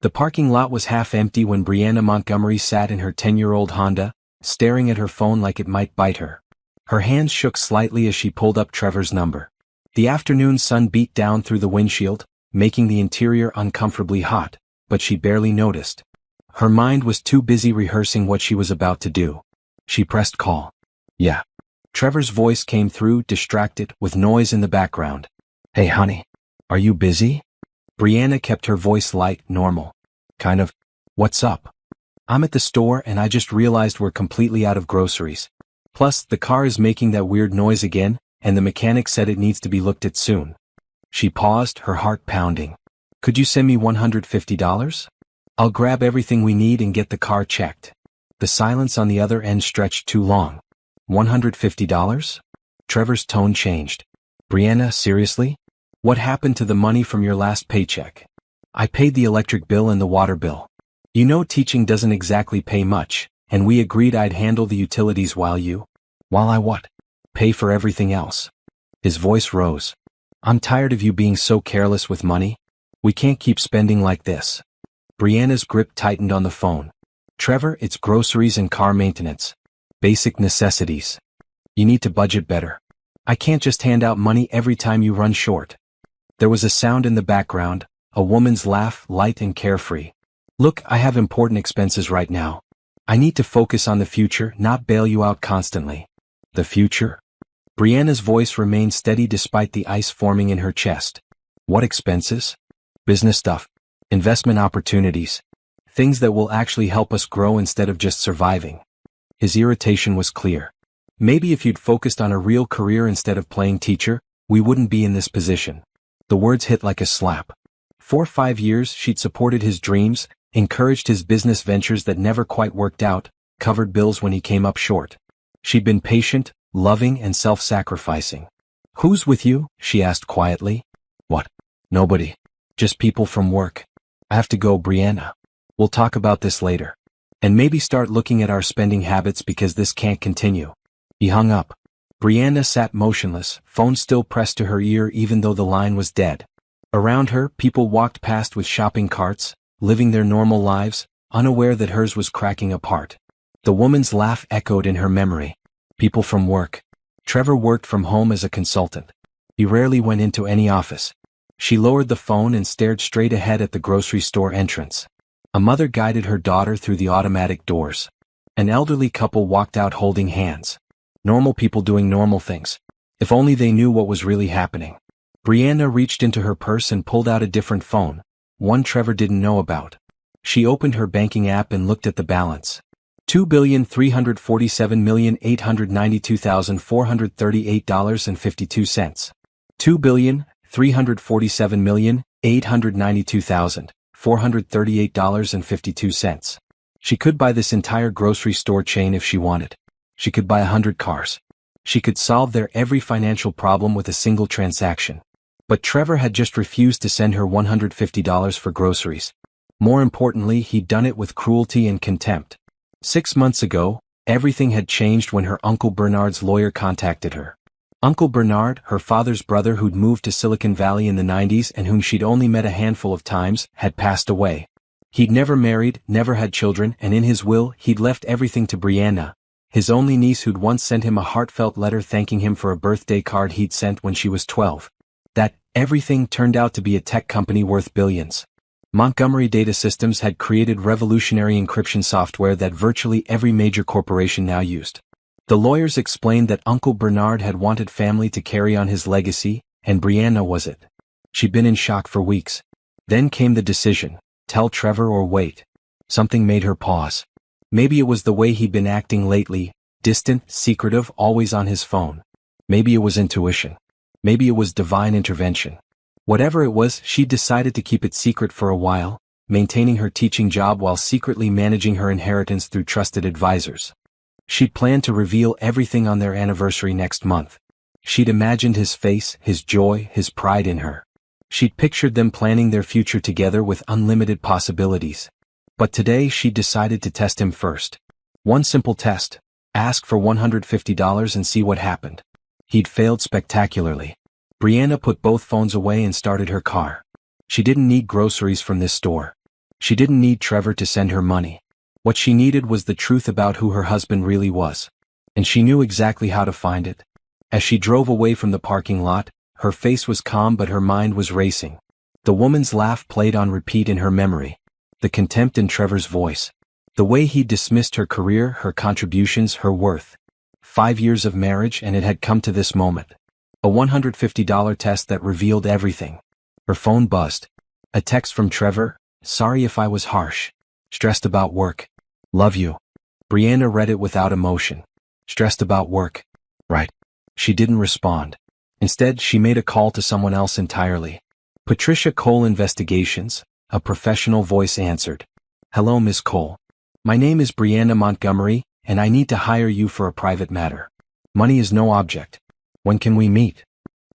The parking lot was half empty when Brianna Montgomery sat in her 10-year-old Honda, staring at her phone like it might bite her. Her hands shook slightly as she pulled up Trevor's number. The afternoon sun beat down through the windshield, making the interior uncomfortably hot, but she barely noticed. Her mind was too busy rehearsing what she was about to do. She pressed call. Yeah. Trevor's voice came through, distracted, with noise in the background. Hey honey, are you busy? Brianna kept her voice light, normal. Kind of. What's up? I'm at the store and I just realized we're completely out of groceries. Plus, the car is making that weird noise again, and the mechanic said it needs to be looked at soon. She paused, her heart pounding. Could you send me $150? I'll grab everything we need and get the car checked. The silence on the other end stretched too long. $150? Trevor's tone changed. Brianna, seriously? What happened to the money from your last paycheck? I paid the electric bill and the water bill. You know teaching doesn't exactly pay much, and we agreed I'd handle the utilities while I what? Pay for everything else. His voice rose. I'm tired of you being so careless with money. We can't keep spending like this. Brianna's grip tightened on the phone. Trevor, it's groceries and car maintenance. Basic necessities. You need to budget better. I can't just hand out money every time you run short. There was a sound in the background, a woman's laugh, light and carefree. Look, I have important expenses right now. I need to focus on the future, not bail you out constantly. The future? Brianna's voice remained steady despite the ice forming in her chest. What expenses? Business stuff. Investment opportunities. Things that will actually help us grow instead of just surviving. His irritation was clear. Maybe if you'd focused on a real career instead of playing teacher, we wouldn't be in this position. The words hit like a slap. For 5 years she'd supported his dreams, encouraged his business ventures that never quite worked out, covered bills when he came up short. She'd been patient, loving and self-sacrificing. Who's with you? She asked quietly. What? Nobody. Just people from work. I have to go, Brianna. We'll talk about this later. And maybe start looking at our spending habits because this can't continue. He hung up. Brianna sat motionless, phone still pressed to her ear even though the line was dead. Around her, people walked past with shopping carts, living their normal lives, unaware that hers was cracking apart. The woman's laugh echoed in her memory. People from work. Trevor worked from home as a consultant. He rarely went into any office. She lowered the phone and stared straight ahead at the grocery store entrance. A mother guided her daughter through the automatic doors. An elderly couple walked out holding hands. Normal people doing normal things. If only they knew what was really happening. Brianna reached into her purse and pulled out a different phone, one Trevor didn't know about. She opened her banking app and looked at the balance. $2,347,892,438.52. $2,347,892,438.52. She could buy this entire grocery store chain if she wanted. She could buy 100 cars. She could solve their every financial problem with a single transaction. But Trevor had just refused to send her $150 for groceries. More importantly, he'd done it with cruelty and contempt. 6 months ago, everything had changed when her Uncle Bernard's lawyer contacted her. Uncle Bernard, her father's brother who'd moved to Silicon Valley in the 90s and whom she'd only met a handful of times, had passed away. He'd never married, never had children, and in his will, he'd left everything to Brianna, his only niece who'd once sent him a heartfelt letter thanking him for a birthday card he'd sent when she was 12. That everything turned out to be a tech company worth billions. Montgomery Data Systems had created revolutionary encryption software that virtually every major corporation now used. The lawyers explained that Uncle Bernard had wanted family to carry on his legacy, and Brianna was it. She'd been in shock for weeks. Then came the decision, tell Trevor or wait. Something made her pause. Maybe it was the way he'd been acting lately, distant, secretive, always on his phone. Maybe it was intuition. Maybe it was divine intervention. Whatever it was, she decided to keep it secret for a while, maintaining her teaching job while secretly managing her inheritance through trusted advisors. She'd planned to reveal everything on their anniversary next month. She'd imagined his face, his joy, his pride in her. She'd pictured them planning their future together with unlimited possibilities. But today she decided to test him first. One simple test. Ask for $150 and see what happened. He'd failed spectacularly. Brianna put both phones away and started her car. She didn't need groceries from this store. She didn't need Trevor to send her money. What she needed was the truth about who her husband really was. And she knew exactly how to find it. As she drove away from the parking lot, her face was calm but her mind was racing. The woman's laugh played on repeat in her memory. The contempt in Trevor's voice. The way he dismissed her career, her contributions, her worth. 5 years of marriage and it had come to this moment. A $150 test that revealed everything. Her phone buzzed. A text from Trevor, "Sorry if I was harsh. Stressed about work. Love you." Brianna read it without emotion. Stressed about work. Right. She didn't respond. Instead, she made a call to someone else entirely. Patricia Cole Investigations, a professional voice answered. "Hello, Miss Cole. My name is Brianna Montgomery, and I need to hire you for a private matter. Money is no object. When can we meet?"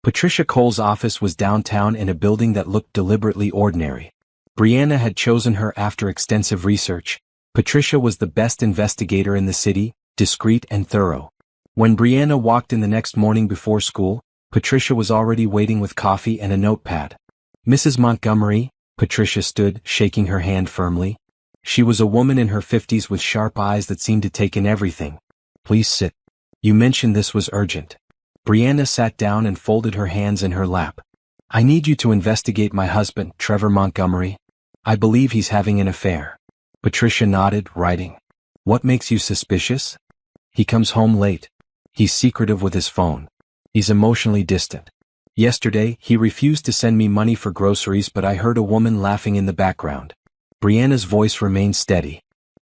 Patricia Cole's office was downtown in a building that looked deliberately ordinary. Brianna had chosen her after extensive research. Patricia was the best investigator in the city, discreet and thorough. When Brianna walked in the next morning before school, Patricia was already waiting with coffee and a notepad. "Mrs. Montgomery," Patricia stood, shaking her hand firmly. She was a woman in her 50s with sharp eyes that seemed to take in everything. "Please sit. You mentioned this was urgent." Brianna sat down and folded her hands in her lap. "I need you to investigate my husband, Trevor Montgomery. I believe he's having an affair." Patricia nodded, writing. "What makes you suspicious?" "He comes home late. He's secretive with his phone. He's emotionally distant. Yesterday, he refused to send me money for groceries but I heard a woman laughing in the background." Brianna's voice remained steady.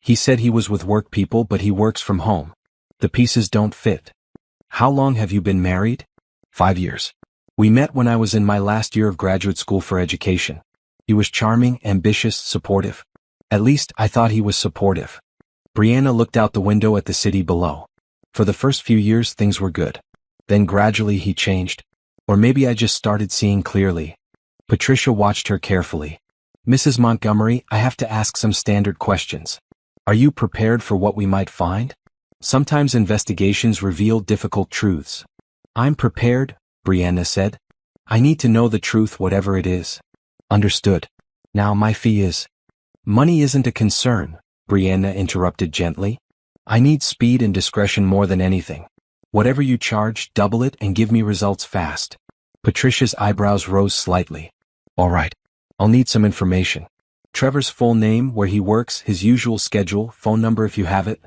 "He said he was with work people but he works from home. The pieces don't fit." "How long have you been married?" 5 years. "We met when I was in my last year of graduate school for education. He was charming, ambitious, supportive. At least, I thought he was supportive." Brianna looked out the window at the city below. "For the first few years things were good. Then gradually he changed. Or maybe I just started seeing clearly." Patricia watched her carefully. "Mrs. Montgomery, I have to ask some standard questions. Are you prepared for what we might find? Sometimes investigations reveal difficult truths." "I'm prepared," Brianna said. "I need to know the truth whatever it is." "Understood. Now my fee is—" "Money isn't a concern," Brianna interrupted gently. "I need speed and discretion more than anything. Whatever you charge, double it and give me results fast." Patricia's eyebrows rose slightly. "All right. I'll need some information. Trevor's full name, where he works, his usual schedule, phone number if you have it."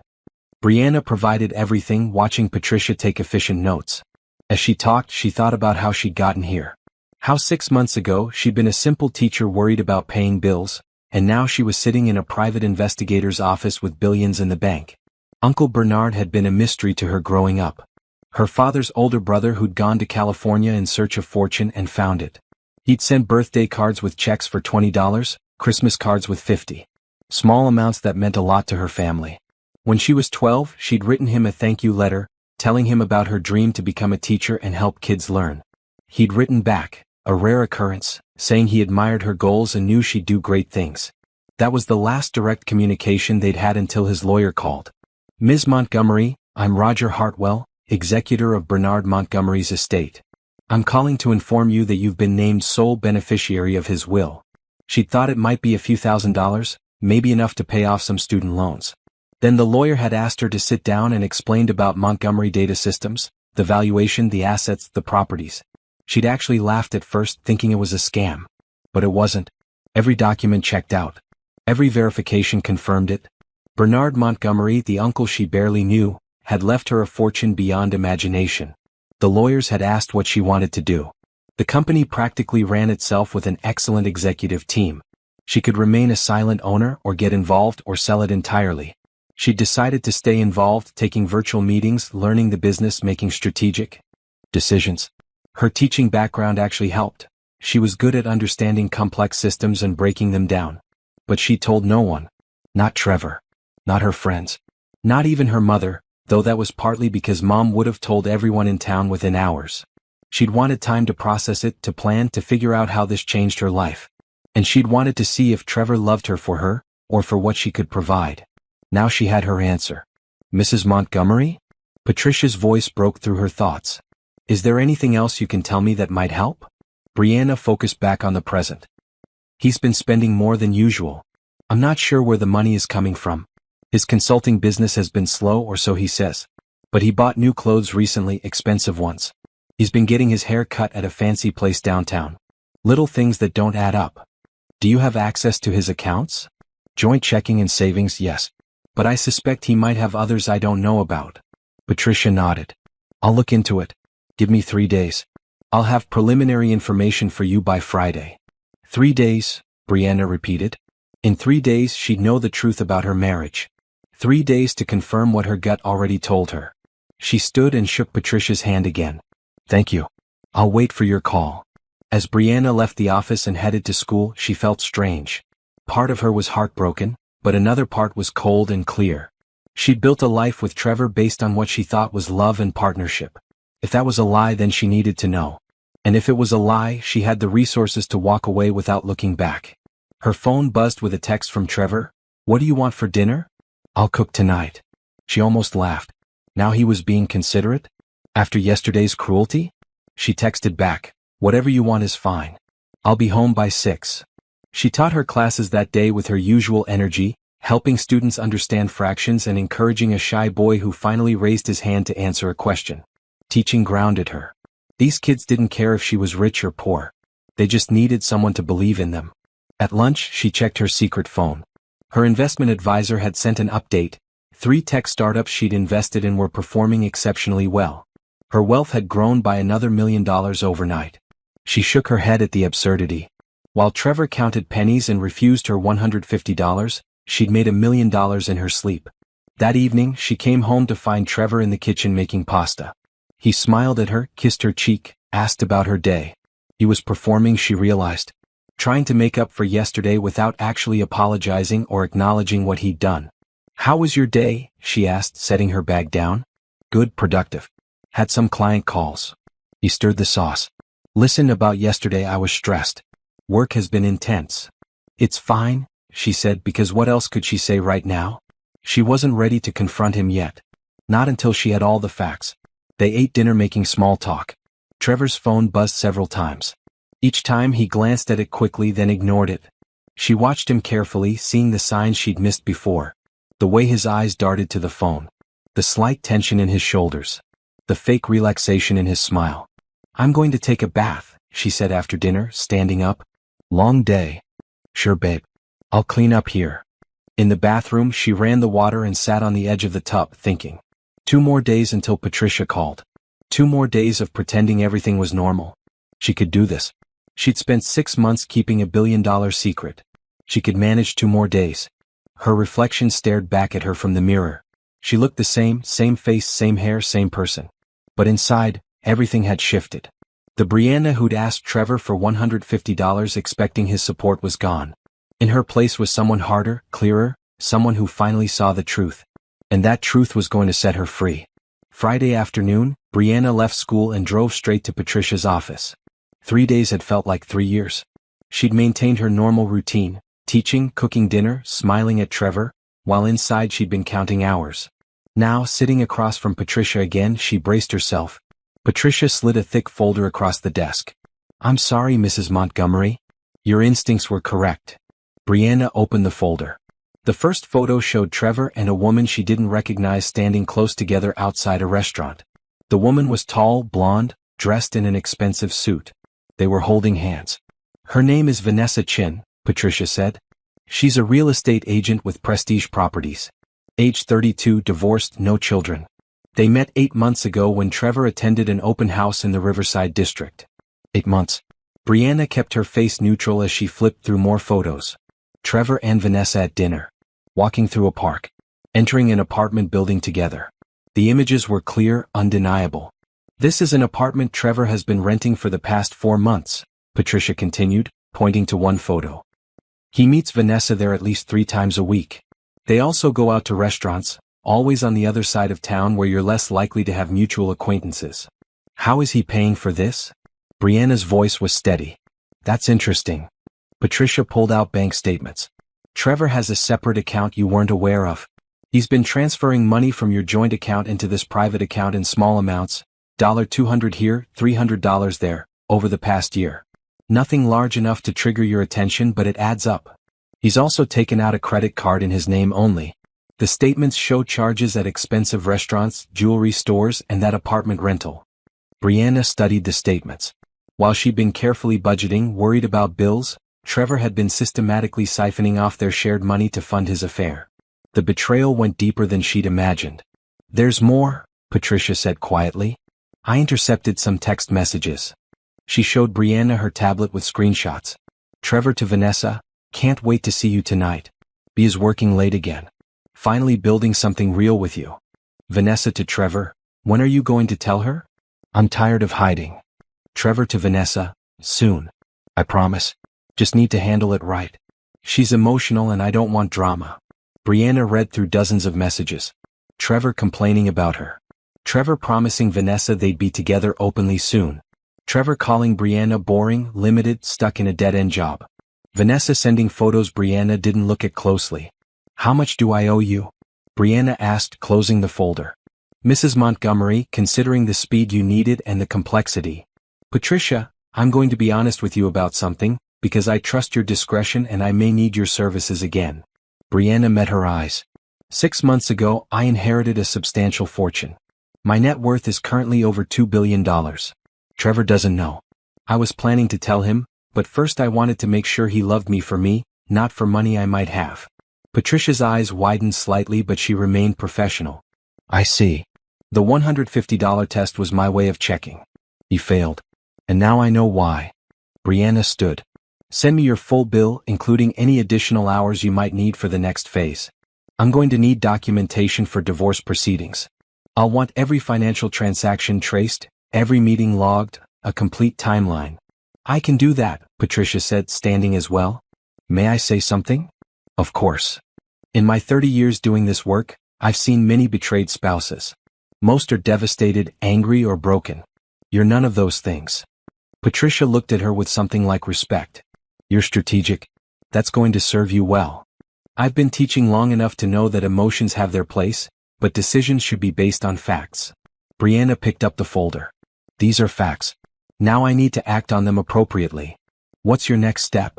Brianna provided everything, watching Patricia take efficient notes. As she talked, she thought about how she'd gotten here. How 6 months ago she'd been a simple teacher worried about paying bills, and now she was sitting in a private investigator's office with billions in the bank. Uncle Bernard had been a mystery to her growing up. Her father's older brother who'd gone to California in search of fortune and found it. He'd send birthday cards with checks for $20, Christmas cards with $50. Small amounts that meant a lot to her family. When she was 12, she'd written him a thank you letter, telling him about her dream to become a teacher and help kids learn. He'd written back, a rare occurrence, saying he admired her goals and knew she'd do great things. That was the last direct communication they'd had until his lawyer called. "Ms. Montgomery, I'm Roger Hartwell, executor of Bernard Montgomery's estate. I'm calling to inform you that you've been named sole beneficiary of his will." She'd thought it might be a few $1,000s, maybe enough to pay off some student loans. Then the lawyer had asked her to sit down and explained about Montgomery Data Systems, the valuation, the assets, the properties. She'd actually laughed at first, thinking it was a scam. But it wasn't. Every document checked out. Every verification confirmed it. Bernard Montgomery, the uncle she barely knew, had left her a fortune beyond imagination. The lawyers had asked what she wanted to do. The company practically ran itself with an excellent executive team. She could remain a silent owner or get involved or sell it entirely. She decided to stay involved, taking virtual meetings, learning the business, making strategic decisions. Her teaching background actually helped. She was good at understanding complex systems and breaking them down. But she told no one. Not Trevor. Not her friends. Not even her mother, though that was partly because Mom would have told everyone in town within hours. She'd wanted time to process it, to plan, to figure out how this changed her life. And she'd wanted to see if Trevor loved her for her, or for what she could provide. Now she had her answer. "Mrs. Montgomery?" Patricia's voice broke through her thoughts. "Is there anything else you can tell me that might help?" Brianna focused back on the present. "He's been spending more than usual. I'm not sure where the money is coming from. His consulting business has been slow, or so he says. But he bought new clothes recently, expensive ones. He's been getting his hair cut at a fancy place downtown. Little things that don't add up. Do you have access to his accounts? Joint checking and savings, yes. But I suspect he might have others I don't know about. Patricia nodded. I'll look into it. Give me 3 days. I'll have preliminary information for you by Friday. 3 days, Brianna repeated. In 3 days she'd know the truth about her marriage. 3 days to confirm what her gut already told her. She stood and shook Patricia's hand again. Thank you. I'll wait for your call. As Brianna left the office and headed to school, she felt strange. Part of her was heartbroken, but another part was cold and clear. She'd built a life with Trevor based on what she thought was love and partnership. If that was a lie, then she needed to know. And if it was a lie, she had the resources to walk away without looking back. Her phone buzzed with a text from Trevor. What do you want for dinner? I'll cook tonight. She almost laughed. Now he was being considerate? After yesterday's cruelty? She texted back. Whatever you want is fine. I'll be home by 6. She taught her classes that day with her usual energy, helping students understand fractions and encouraging a shy boy who finally raised his hand to answer a question. Teaching grounded her. These kids didn't care if she was rich or poor. They just needed someone to believe in them. At lunch, she checked her secret phone. Her investment advisor had sent an update. 3 tech startups she'd invested in were performing exceptionally well. Her wealth had grown by another $1 million overnight. She shook her head at the absurdity. While Trevor counted pennies and refused her $150, she'd made $1 million in her sleep. That evening, she came home to find Trevor in the kitchen making pasta. He smiled at her, kissed her cheek, asked about her day. He was performing, she realized. Trying to make up for yesterday without actually apologizing or acknowledging what he'd done. How was your day? She asked, setting her bag down. Good, productive. Had some client calls. He stirred the sauce. Listen, about yesterday I was stressed. Work has been intense. It's fine, she said, because what else could she say right now? She wasn't ready to confront him yet. Not until she had all the facts. They ate dinner making small talk. Trevor's phone buzzed several times. Each time he glanced at it quickly, then ignored it. She watched him carefully, seeing the signs she'd missed before. The way his eyes darted to the phone. The slight tension in his shoulders. The fake relaxation in his smile. I'm going to take a bath, she said after dinner, standing up. Long day. Sure, babe. I'll clean up here. In the bathroom, she ran the water and sat on the edge of the tub, thinking. 2 more days until Patricia called. 2 more days of pretending everything was normal. She could do this. She'd spent 6 months keeping $1 billion secret. She could manage 2 more days. Her reflection stared back at her from the mirror. She looked the same face, same hair, same person. But inside, everything had shifted. The Brianna who'd asked Trevor for $150 expecting his support was gone. In her place was someone harder, clearer, someone who finally saw the truth. And that truth was going to set her free. Friday afternoon, Brianna left school and drove straight to Patricia's office. 3 days had felt like 3 years. She'd maintained her normal routine, teaching, cooking dinner, smiling at Trevor, while inside she'd been counting hours. Now, sitting across from Patricia again, she braced herself. Patricia slid a thick folder across the desk. I'm sorry, Mrs. Montgomery. Your instincts were correct. Brianna opened the folder. The first photo showed Trevor and a woman she didn't recognize standing close together outside a restaurant. The woman was tall, blonde, dressed in an expensive suit. They were holding hands. Her name is Vanessa Chin, Patricia said. She's a real estate agent with Prestige Properties. Age 32, divorced, no children. They met 8 months ago when Trevor attended an open house in the Riverside district. 8 months. Brianna kept her face neutral as she flipped through more photos. Trevor and Vanessa at dinner. Walking through a park. Entering an apartment building together. The images were clear, undeniable. This is an apartment Trevor has been renting for the past 4 months, Patricia continued, pointing to one photo. He meets Vanessa there at least 3 times a week. They also go out to restaurants, always on the other side of town where you're less likely to have mutual acquaintances. How is he paying for this? Brianna's voice was steady. That's interesting. Patricia pulled out bank statements. Trevor has a separate account you weren't aware of. He's been transferring money from your joint account into this private account in small amounts, $200 here, $300 there, over the past year. Nothing large enough to trigger your attention, but it adds up. He's also taken out a credit card in his name only. The statements show charges at expensive restaurants, jewelry stores, and that apartment rental. Brianna studied the statements. While she'd been carefully budgeting, worried about bills, Trevor had been systematically siphoning off their shared money to fund his affair. The betrayal went deeper than she'd imagined. "There's more," Patricia said quietly. "I intercepted some text messages." She showed Brianna her tablet with screenshots. "Trevor to Vanessa, can't wait to see you tonight. B is working late again. Finally building something real with you." Vanessa to Trevor, "When are you going to tell her? I'm tired of hiding." Trevor to Vanessa, "Soon. I promise. Just need to handle it right. She's emotional and I don't want drama." Brianna read through dozens of messages. Trevor complaining about her. Trevor promising Vanessa they'd be together openly soon. Trevor calling Brianna boring, limited, stuck in a dead-end job. Vanessa sending photos Brianna didn't look at closely. "How much do I owe you?" Brianna asked, closing the folder. "Mrs. Montgomery, considering the speed you needed and the complexity." "Patricia, I'm going to be honest with you about something, because I trust your discretion and I may need your services again." Brianna met her eyes. "6 months ago, I inherited a substantial fortune. My net worth is currently over $2 billion. Trevor doesn't know. I was planning to tell him, but first I wanted to make sure he loved me for me, not for money I might have." Patricia's eyes widened slightly, but she remained professional. "I see. The $150 test was my way of checking. He failed. And now I know why." Brianna stood. "Send me your full bill, including any additional hours you might need for the next phase. I'm going to need documentation for divorce proceedings. I'll want every financial transaction traced, every meeting logged, a complete timeline." "I can do that," Patricia said, standing as well. "May I say something?" "Of course. In my 30 years doing this work, I've seen many betrayed spouses. Most are devastated, angry, or broken. You're none of those things." Patricia looked at her with something like respect. "You're strategic. That's going to serve you well. I've been teaching long enough to know that emotions have their place, but decisions should be based on facts." Brianna picked up the folder. "These are facts. Now I need to act on them appropriately. What's your next step?"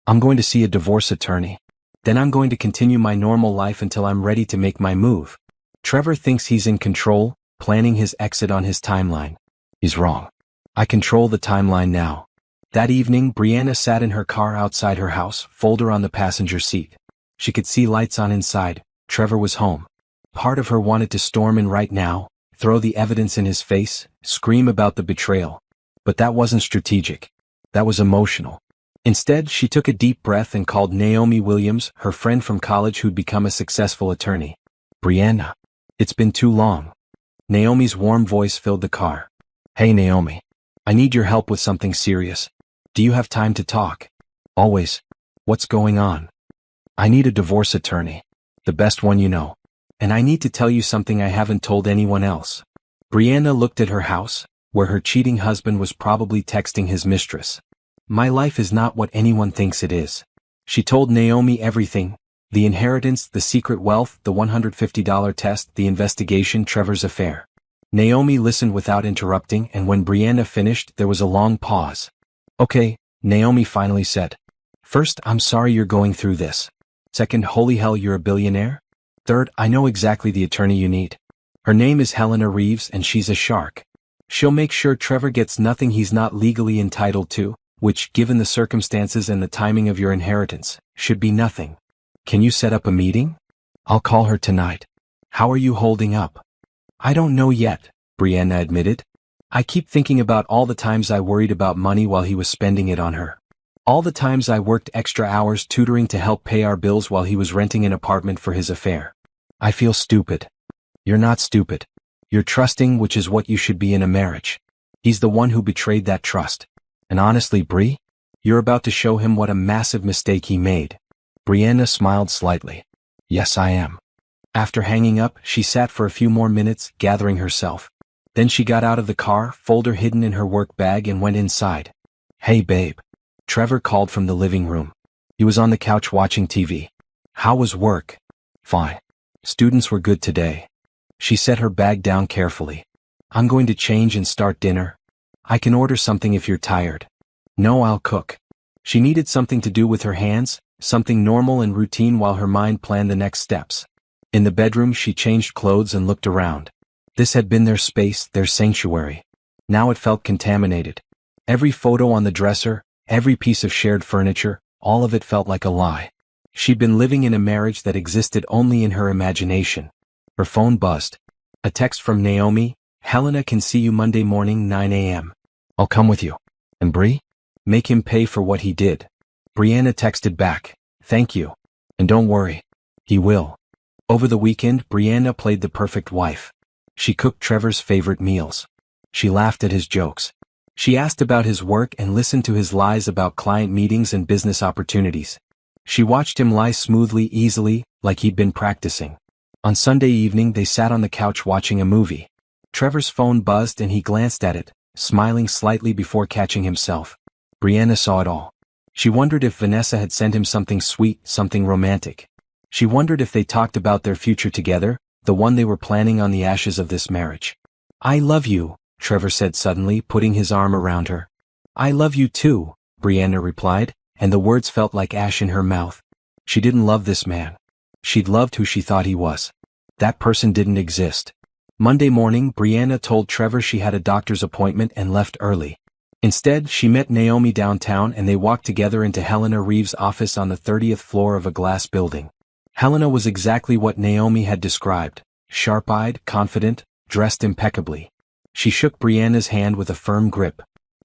"I'm going to see a divorce attorney. Then I'm going to continue my normal life until I'm ready to make my move." Trevor thinks he's in control, planning his exit on his timeline. He's wrong. I control the timeline now. That evening, Brianna sat in her car outside her house, folder on the passenger seat. She could see lights on inside. Trevor was home. Part of her wanted to storm in right now, throw the evidence in his face, scream about the betrayal. But that wasn't strategic. That was emotional. Instead, she took a deep breath and called Naomi Williams, her friend from college who'd become a successful attorney. "Brianna, it's been too long." Naomi's warm voice filled the car. "Hey Naomi, I need your help with something serious. Do you have time to talk?" "Always. What's going on?" "I need a divorce attorney. The best one you know. And I need to tell you something I haven't told anyone else." Brianna looked at her house, where her cheating husband was probably texting his mistress. "My life is not what anyone thinks it is." She told Naomi everything: the inheritance, the secret wealth, the $150 test, the investigation, Trevor's affair. Naomi listened without interrupting, and when Brianna finished, there was a long pause. "Okay," Naomi finally said. "First, I'm sorry you're going through this. Second, holy hell, you're a billionaire. Third, I know exactly the attorney you need. Her name is Helena Reeves and she's a shark. She'll make sure Trevor gets nothing he's not legally entitled to, which, given the circumstances and the timing of your inheritance, should be nothing. Can you set up a meeting?" "I'll call her tonight." "How are you holding up?" "I don't know yet," Brianna admitted. "I keep thinking about all the times I worried about money while he was spending it on her. All the times I worked extra hours tutoring to help pay our bills while he was renting an apartment for his affair. I feel stupid." "You're not stupid. You're trusting, which is what you should be in a marriage. He's the one who betrayed that trust. And honestly, Bri, you're about to show him what a massive mistake he made." Brianna smiled slightly. "Yes, I am." After hanging up, she sat for a few more minutes, gathering herself. Then she got out of the car, folder hidden in her work bag, and went inside. "Hey babe." Trevor called from the living room. He was on the couch watching TV. "How was work?" "Fine. Students were good today." She set her bag down carefully. "I'm going to change and start dinner. I can order something if you're tired." "No, I'll cook." She needed something to do with her hands, something normal and routine while her mind planned the next steps. In the bedroom she changed clothes and looked around. This had been their space, their sanctuary. Now it felt contaminated. Every photo on the dresser, every piece of shared furniture, all of it felt like a lie. She'd been living in a marriage that existed only in her imagination. Her phone buzzed. A text from Naomi: "Helena can see you Monday morning 9 a.m. I'll come with you. And Bree? Make him pay for what he did." Brianna texted back: "Thank you. And don't worry. He will." Over the weekend, Brianna played the perfect wife. She cooked Trevor's favorite meals. She laughed at his jokes. She asked about his work and listened to his lies about client meetings and business opportunities. She watched him lie smoothly, easily, like he'd been practicing. On Sunday evening they sat on the couch watching a movie. Trevor's phone buzzed and he glanced at it, smiling slightly before catching himself. Brianna saw it all. She wondered if Vanessa had sent him something sweet, something romantic. She wondered if they talked about their future together, the one they were planning on the ashes of this marriage. "I love you," Trevor said suddenly, putting his arm around her. "I love you too," Brianna replied, and the words felt like ash in her mouth. She didn't love this man. She'd loved who she thought he was. That person didn't exist. Monday morning, Brianna told Trevor she had a doctor's appointment and left early. Instead, she met Naomi downtown and they walked together into Helena Reeves' office on the 30th floor of a glass building. Helena was exactly what Naomi had described: sharp-eyed, confident, dressed impeccably. She shook Brianna's hand with a firm grip.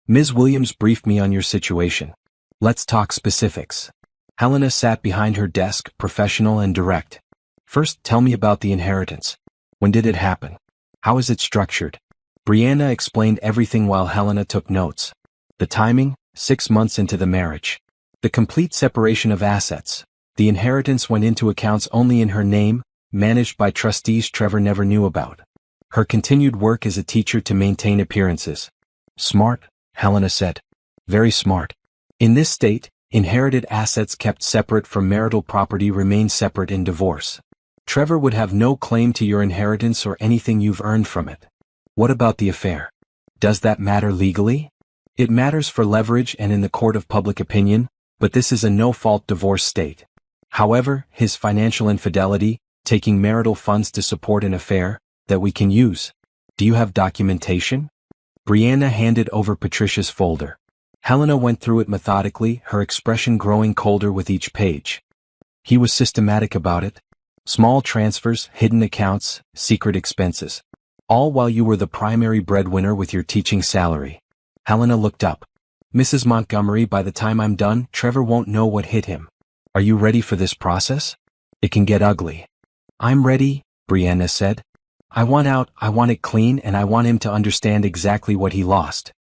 "Ms. Williams briefed me on your situation. Let's talk specifics." Helena sat behind her desk, professional and direct. "First, tell me about the inheritance. When did it happen? How is it structured?" Brianna explained everything while Helena took notes. The timing: 6 months into the marriage. The complete separation of assets. The inheritance went into accounts only in her name, managed by trustees Trevor never knew about. Her continued work as a teacher to maintain appearances. "Smart," Helena said. "Very smart. In this state, inherited assets kept separate from marital property remain separate in divorce. Trevor would have no claim to your inheritance or anything you've earned from it. What about the affair? Does that matter legally? It matters for leverage and in the court of public opinion, but this is a no-fault divorce state. However, his financial infidelity, taking marital funds to support an affair, that we can use. Do you have documentation?" Brianna handed over Patricia's folder. Helena went through it methodically, her expression growing colder with each page. "He was systematic about it. Small transfers, hidden accounts, secret expenses. All while you were the primary breadwinner with your teaching salary." Helena looked up. "Mrs. Montgomery, by the time I'm done, Trevor won't know what hit him. Are you ready for this process? It can get ugly." "I'm ready," Brianna said. "I want out, I want it clean, and I want him to understand exactly what he lost."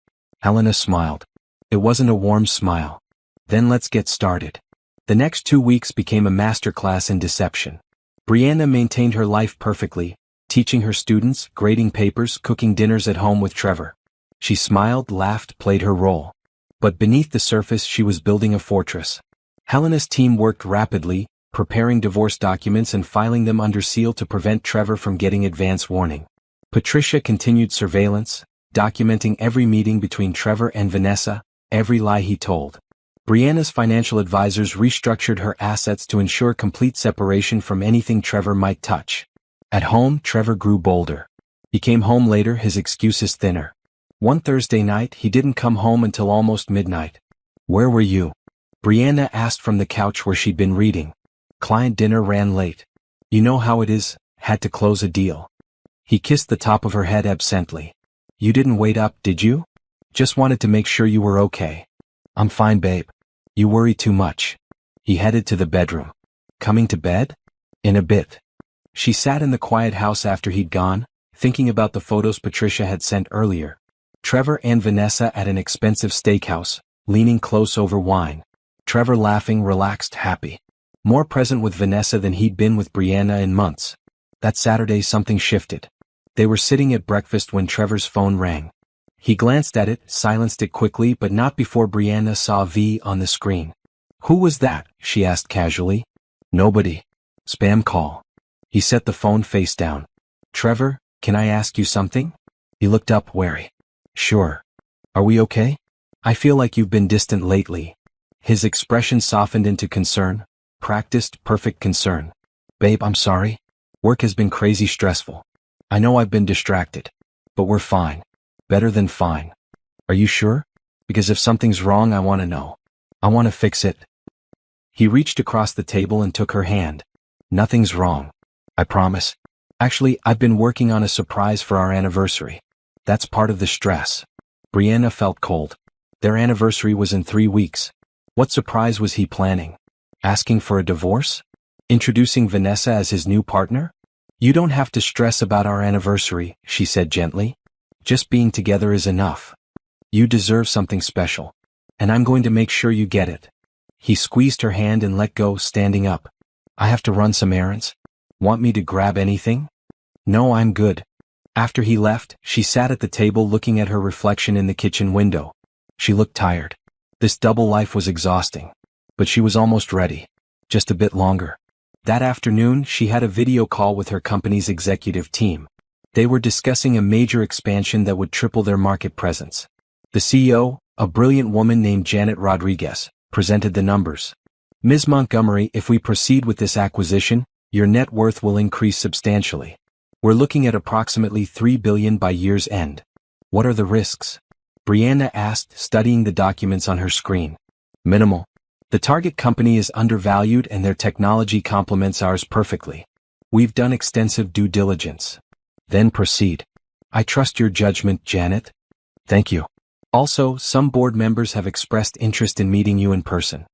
Helena smiled. It wasn't a warm smile. "Then let's get started." The next 2 weeks became a masterclass in deception. Brianna maintained her life perfectly, teaching her students, grading papers, cooking dinners at home with Trevor. She smiled, laughed, played her role. But beneath the surface she was building a fortress. Helena's team worked rapidly, preparing divorce documents and filing them under seal to prevent Trevor from getting advance warning. Patricia continued surveillance, documenting every meeting between Trevor and Vanessa, every lie he told. Brianna's financial advisors restructured her assets to ensure complete separation from anything Trevor might touch. At home, Trevor grew bolder. He came home later, his excuses thinner. One Thursday night, he didn't come home until almost midnight. "Where were you?" Brianna asked from the couch where she'd been reading. "Client dinner ran late. You know how it is, had to close a deal." He kissed the top of her head absently. "You didn't wait up, did you? Just wanted to make sure you were okay." "I'm fine, babe. You worry too much." He headed to the bedroom. "Coming to bed?" "In a bit." She sat in the quiet house after he'd gone, thinking about the photos Patricia had sent earlier. Trevor and Vanessa at an expensive steakhouse, leaning close over wine. Trevor laughing, relaxed, happy. More present with Vanessa than he'd been with Brianna in months. That Saturday something shifted. They were sitting at breakfast when Trevor's phone rang. He glanced at it, silenced it quickly, but not before Brianna saw V on the screen. "Who was that?" she asked casually. "Nobody. Spam call." He set the phone face down. "Trevor, can I ask you something?" He looked up, wary. "Sure. Are we okay? I feel like you've been distant lately." His expression softened into concern. Practiced, perfect concern. Babe, I'm sorry. Work has been crazy stressful. I know I've been distracted. But we're fine. Better than fine. Are you sure? Because if something's wrong, I want to know. I want to fix it. He reached across the table and took her hand. Nothing's wrong. I promise. Actually, I've been working on a surprise for our anniversary. That's part of the stress. Brianna felt cold. Their anniversary was in 3 weeks. What surprise was he planning? Asking for a divorce? Introducing Vanessa as his new partner? You don't have to stress about our anniversary, she said gently. Just being together is enough. You deserve something special. And I'm going to make sure you get it. He squeezed her hand and let go, standing up. I have to run some errands. Want me to grab anything? No, I'm good. After he left, she sat at the table looking at her reflection in the kitchen window. She looked tired. This double life was exhausting. But she was almost ready. Just a bit longer. That afternoon, she had a video call with her company's executive team. They were discussing a major expansion that would triple their market presence. The CEO, a brilliant woman named Janet Rodriguez, presented the numbers. Ms. Montgomery, if we proceed with this acquisition, your net worth will increase substantially. We're looking at approximately $3 billion by year's end. What are the risks? Brianna asked, studying the documents on her screen. Minimal. The target company is undervalued and their technology complements ours perfectly. We've done extensive due diligence. Then proceed. I trust your judgment, Janet. Thank you. Also, some board members have expressed interest in meeting you in person.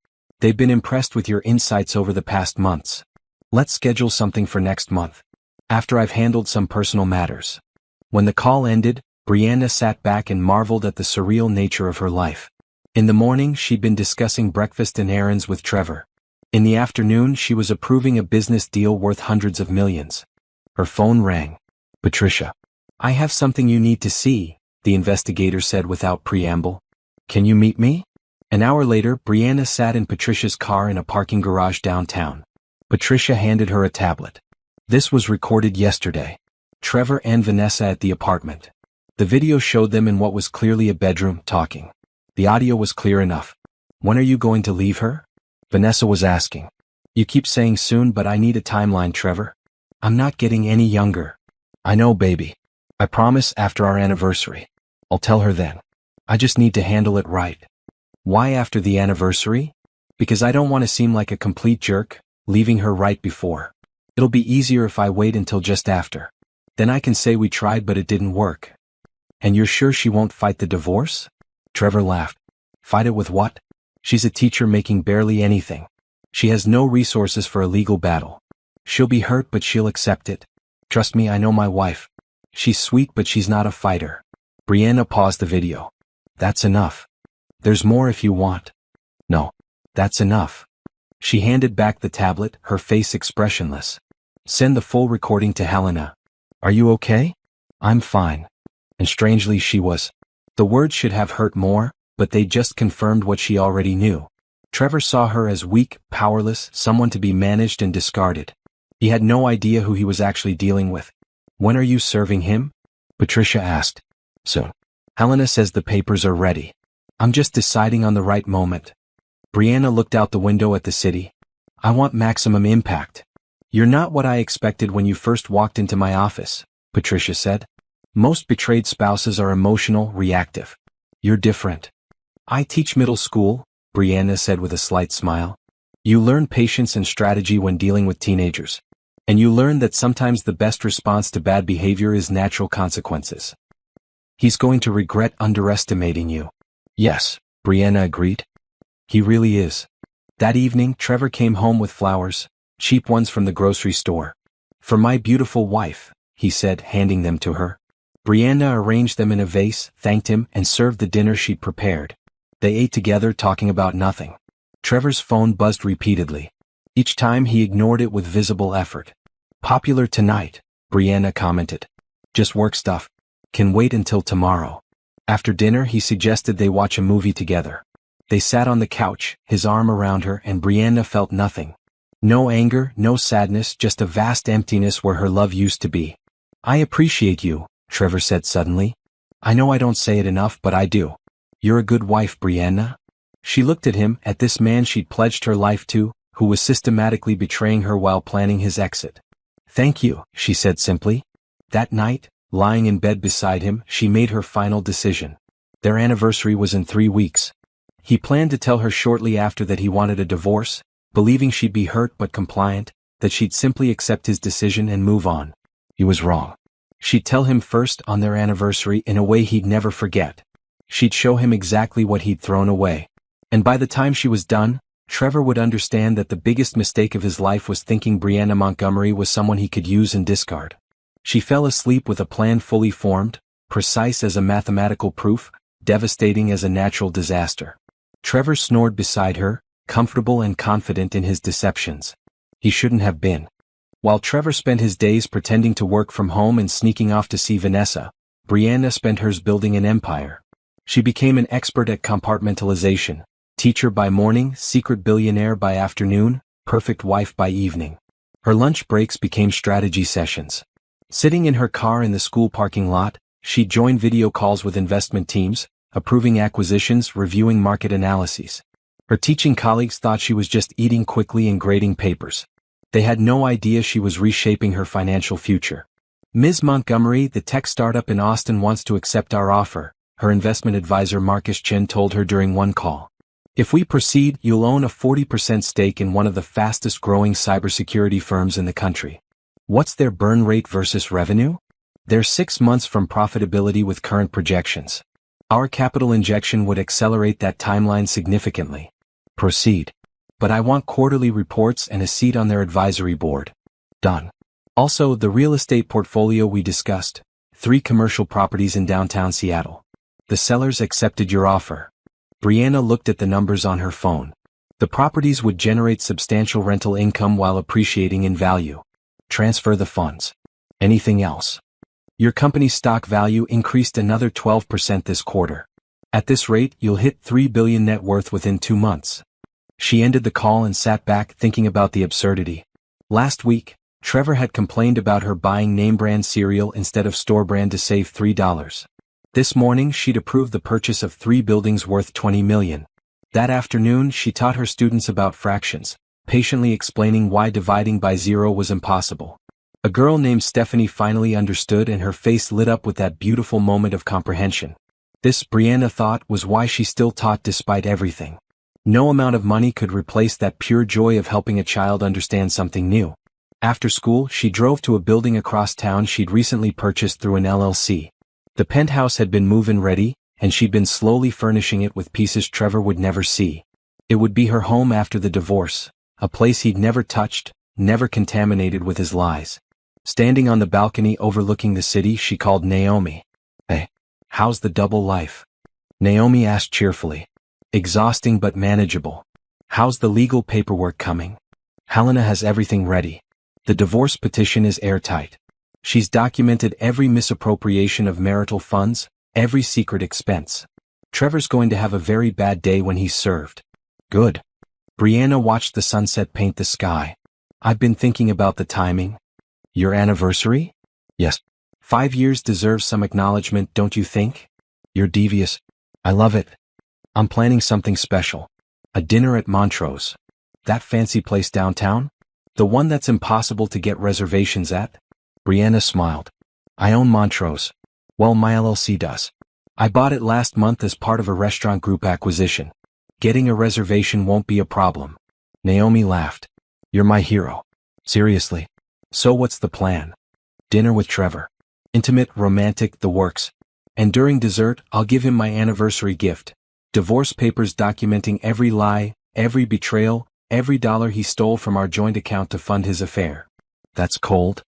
They've been impressed with your insights over the past months. Let's schedule something for next month. After I've handled some personal matters. When the call ended, Brianna sat back and marveled at the surreal nature of her life. In the morning, she'd been discussing breakfast and errands with Trevor. In the afternoon, she was approving a business deal worth hundreds of millions. Her phone rang. Patricia. I have something you need to see, the investigator said without preamble. Can you meet me? An hour later, Brianna sat in Patricia's car in a parking garage downtown. Patricia handed her a tablet. This was recorded yesterday. Trevor and Vanessa at the apartment. The video showed them in what was clearly a bedroom, talking. The audio was clear enough. When are you going to leave her? Vanessa was asking. You keep saying soon, but I need a timeline, Trevor. I'm not getting any younger. I know, baby. I promise after our anniversary. I'll tell her then. I just need to handle it right. Why after the anniversary? Because I don't want to seem like a complete jerk, leaving her right before. It'll be easier if I wait until just after. Then I can say we tried but it didn't work. And you're sure she won't fight the divorce? Trevor laughed. Fight it with what? She's a teacher making barely anything. She has no resources for a legal battle. She'll be hurt but she'll accept it. Trust me, I know my wife. She's sweet but she's not a fighter. Brianna paused the video. That's enough. There's more if you want. No. That's enough. She handed back the tablet, her face expressionless. Send the full recording to Helena. Are you okay? I'm fine. And strangely she was. The words should have hurt more, but they just confirmed what she already knew. Trevor saw her as weak, powerless, someone to be managed and discarded. He had no idea who he was actually dealing with. When are you serving him? Patricia asked. Soon. Helena says the papers are ready. I'm just deciding on the right moment. Brianna looked out the window at the city. I want maximum impact. You're not what I expected when you first walked into my office, Patricia said. Most betrayed spouses are emotional, reactive. You're different. I teach middle school, Brianna said with a slight smile. You learn patience and strategy when dealing with teenagers. And you learn that sometimes the best response to bad behavior is natural consequences. He's going to regret underestimating you. Yes, Brianna agreed. He really is. That evening, Trevor came home with flowers, cheap ones from the grocery store. For my beautiful wife, he said, handing them to her. Brianna arranged them in a vase, thanked him, and served the dinner she'd prepared. They ate together, talking about nothing. Trevor's phone buzzed repeatedly. Each time he ignored it with visible effort. Popular tonight, Brianna commented. Just work stuff. Can wait until tomorrow. After dinner, he suggested they watch a movie together. They sat on the couch, his arm around her, and Brianna felt nothing. No anger, no sadness, just a vast emptiness where her love used to be. I appreciate you, Trevor said suddenly. I know I don't say it enough, but I do. You're a good wife, Brianna. She looked at him, at this man she'd pledged her life to, who was systematically betraying her while planning his exit. "Thank you," she said simply. That night, lying in bed beside him, she made her final decision. Their anniversary was in 3 weeks. He planned to tell her shortly after that he wanted a divorce, believing she'd be hurt but compliant, that she'd simply accept his decision and move on. He was wrong. She'd tell him first on their anniversary in a way he'd never forget. She'd show him exactly what he'd thrown away. And by the time she was done, Trevor would understand that the biggest mistake of his life was thinking Brianna Montgomery was someone he could use and discard. She fell asleep with a plan fully formed, precise as a mathematical proof, devastating as a natural disaster. Trevor snored beside her, comfortable and confident in his deceptions. He shouldn't have been. While Trevor spent his days pretending to work from home and sneaking off to see Vanessa, Brianna spent hers building an empire. She became an expert at compartmentalization, teacher by morning, secret billionaire by afternoon, perfect wife by evening. Her lunch breaks became strategy sessions. Sitting in her car in the school parking lot, she'd join video calls with investment teams, approving acquisitions, reviewing market analyses. Her teaching colleagues thought she was just eating quickly and grading papers. They had no idea she was reshaping her financial future. "Ms. Montgomery, the tech startup in Austin wants to accept our offer," her investment advisor Marcus Chin told her during one call. "If we proceed, you'll own a 40% stake in one of the fastest growing cybersecurity firms in the country." What's their burn rate versus revenue? They're 6 months from profitability with current projections. Our capital injection would accelerate that timeline significantly. Proceed. But I want quarterly reports and a seat on their advisory board. Done. Also, the real estate portfolio we discussed, 3 commercial properties in downtown Seattle. The sellers accepted your offer. Brianna looked at the numbers on her phone. The properties would generate substantial rental income while appreciating in value. Transfer the funds. Anything else? Your company's stock value increased another 12% this quarter. At this rate, you'll hit $3 billion net worth within 2 months. She ended the call and sat back thinking about the absurdity. Last week, Trevor had complained about her buying name-brand cereal instead of store-brand to save $3. This morning she'd approved the purchase of 3 buildings worth $20 million. That afternoon she taught her students about fractions, patiently explaining why dividing by 0 was impossible. A girl named Stephanie finally understood and her face lit up with that beautiful moment of comprehension. This, Brianna thought, was why she still taught despite everything. No amount of money could replace that pure joy of helping a child understand something new. After school, she drove to a building across town she'd recently purchased through an LLC. The penthouse had been move-in ready, and she'd been slowly furnishing it with pieces Trevor would never see. It would be her home after the divorce, a place he'd never touched, never contaminated with his lies. Standing on the balcony overlooking the city, she called Naomi. "Hey, how's the double life?" Naomi asked cheerfully. "Exhausting but manageable. How's the legal paperwork coming?" "Helena has everything ready. The divorce petition is airtight. She's documented every misappropriation of marital funds, every secret expense. Trevor's going to have a very bad day when he's served." "Good." Brianna watched the sunset paint the sky. "I've been thinking about the timing." "Your anniversary?" "Yes. 5 years deserves some acknowledgement, don't you think?" "You're devious." "I love it. I'm planning something special. A dinner at Montrose." "That fancy place downtown? The one that's impossible to get reservations at?" Brianna smiled. "I own Montrose. Well, my LLC does. I bought it last month as part of a restaurant group acquisition. Getting a reservation won't be a problem." Naomi laughed. "You're my hero." "Seriously? So what's the plan?" "Dinner with Trevor. Intimate, romantic, the works. And during dessert, I'll give him my anniversary gift. Divorce papers documenting every lie, every betrayal, every dollar he stole from our joint account to fund his affair." "That's cold."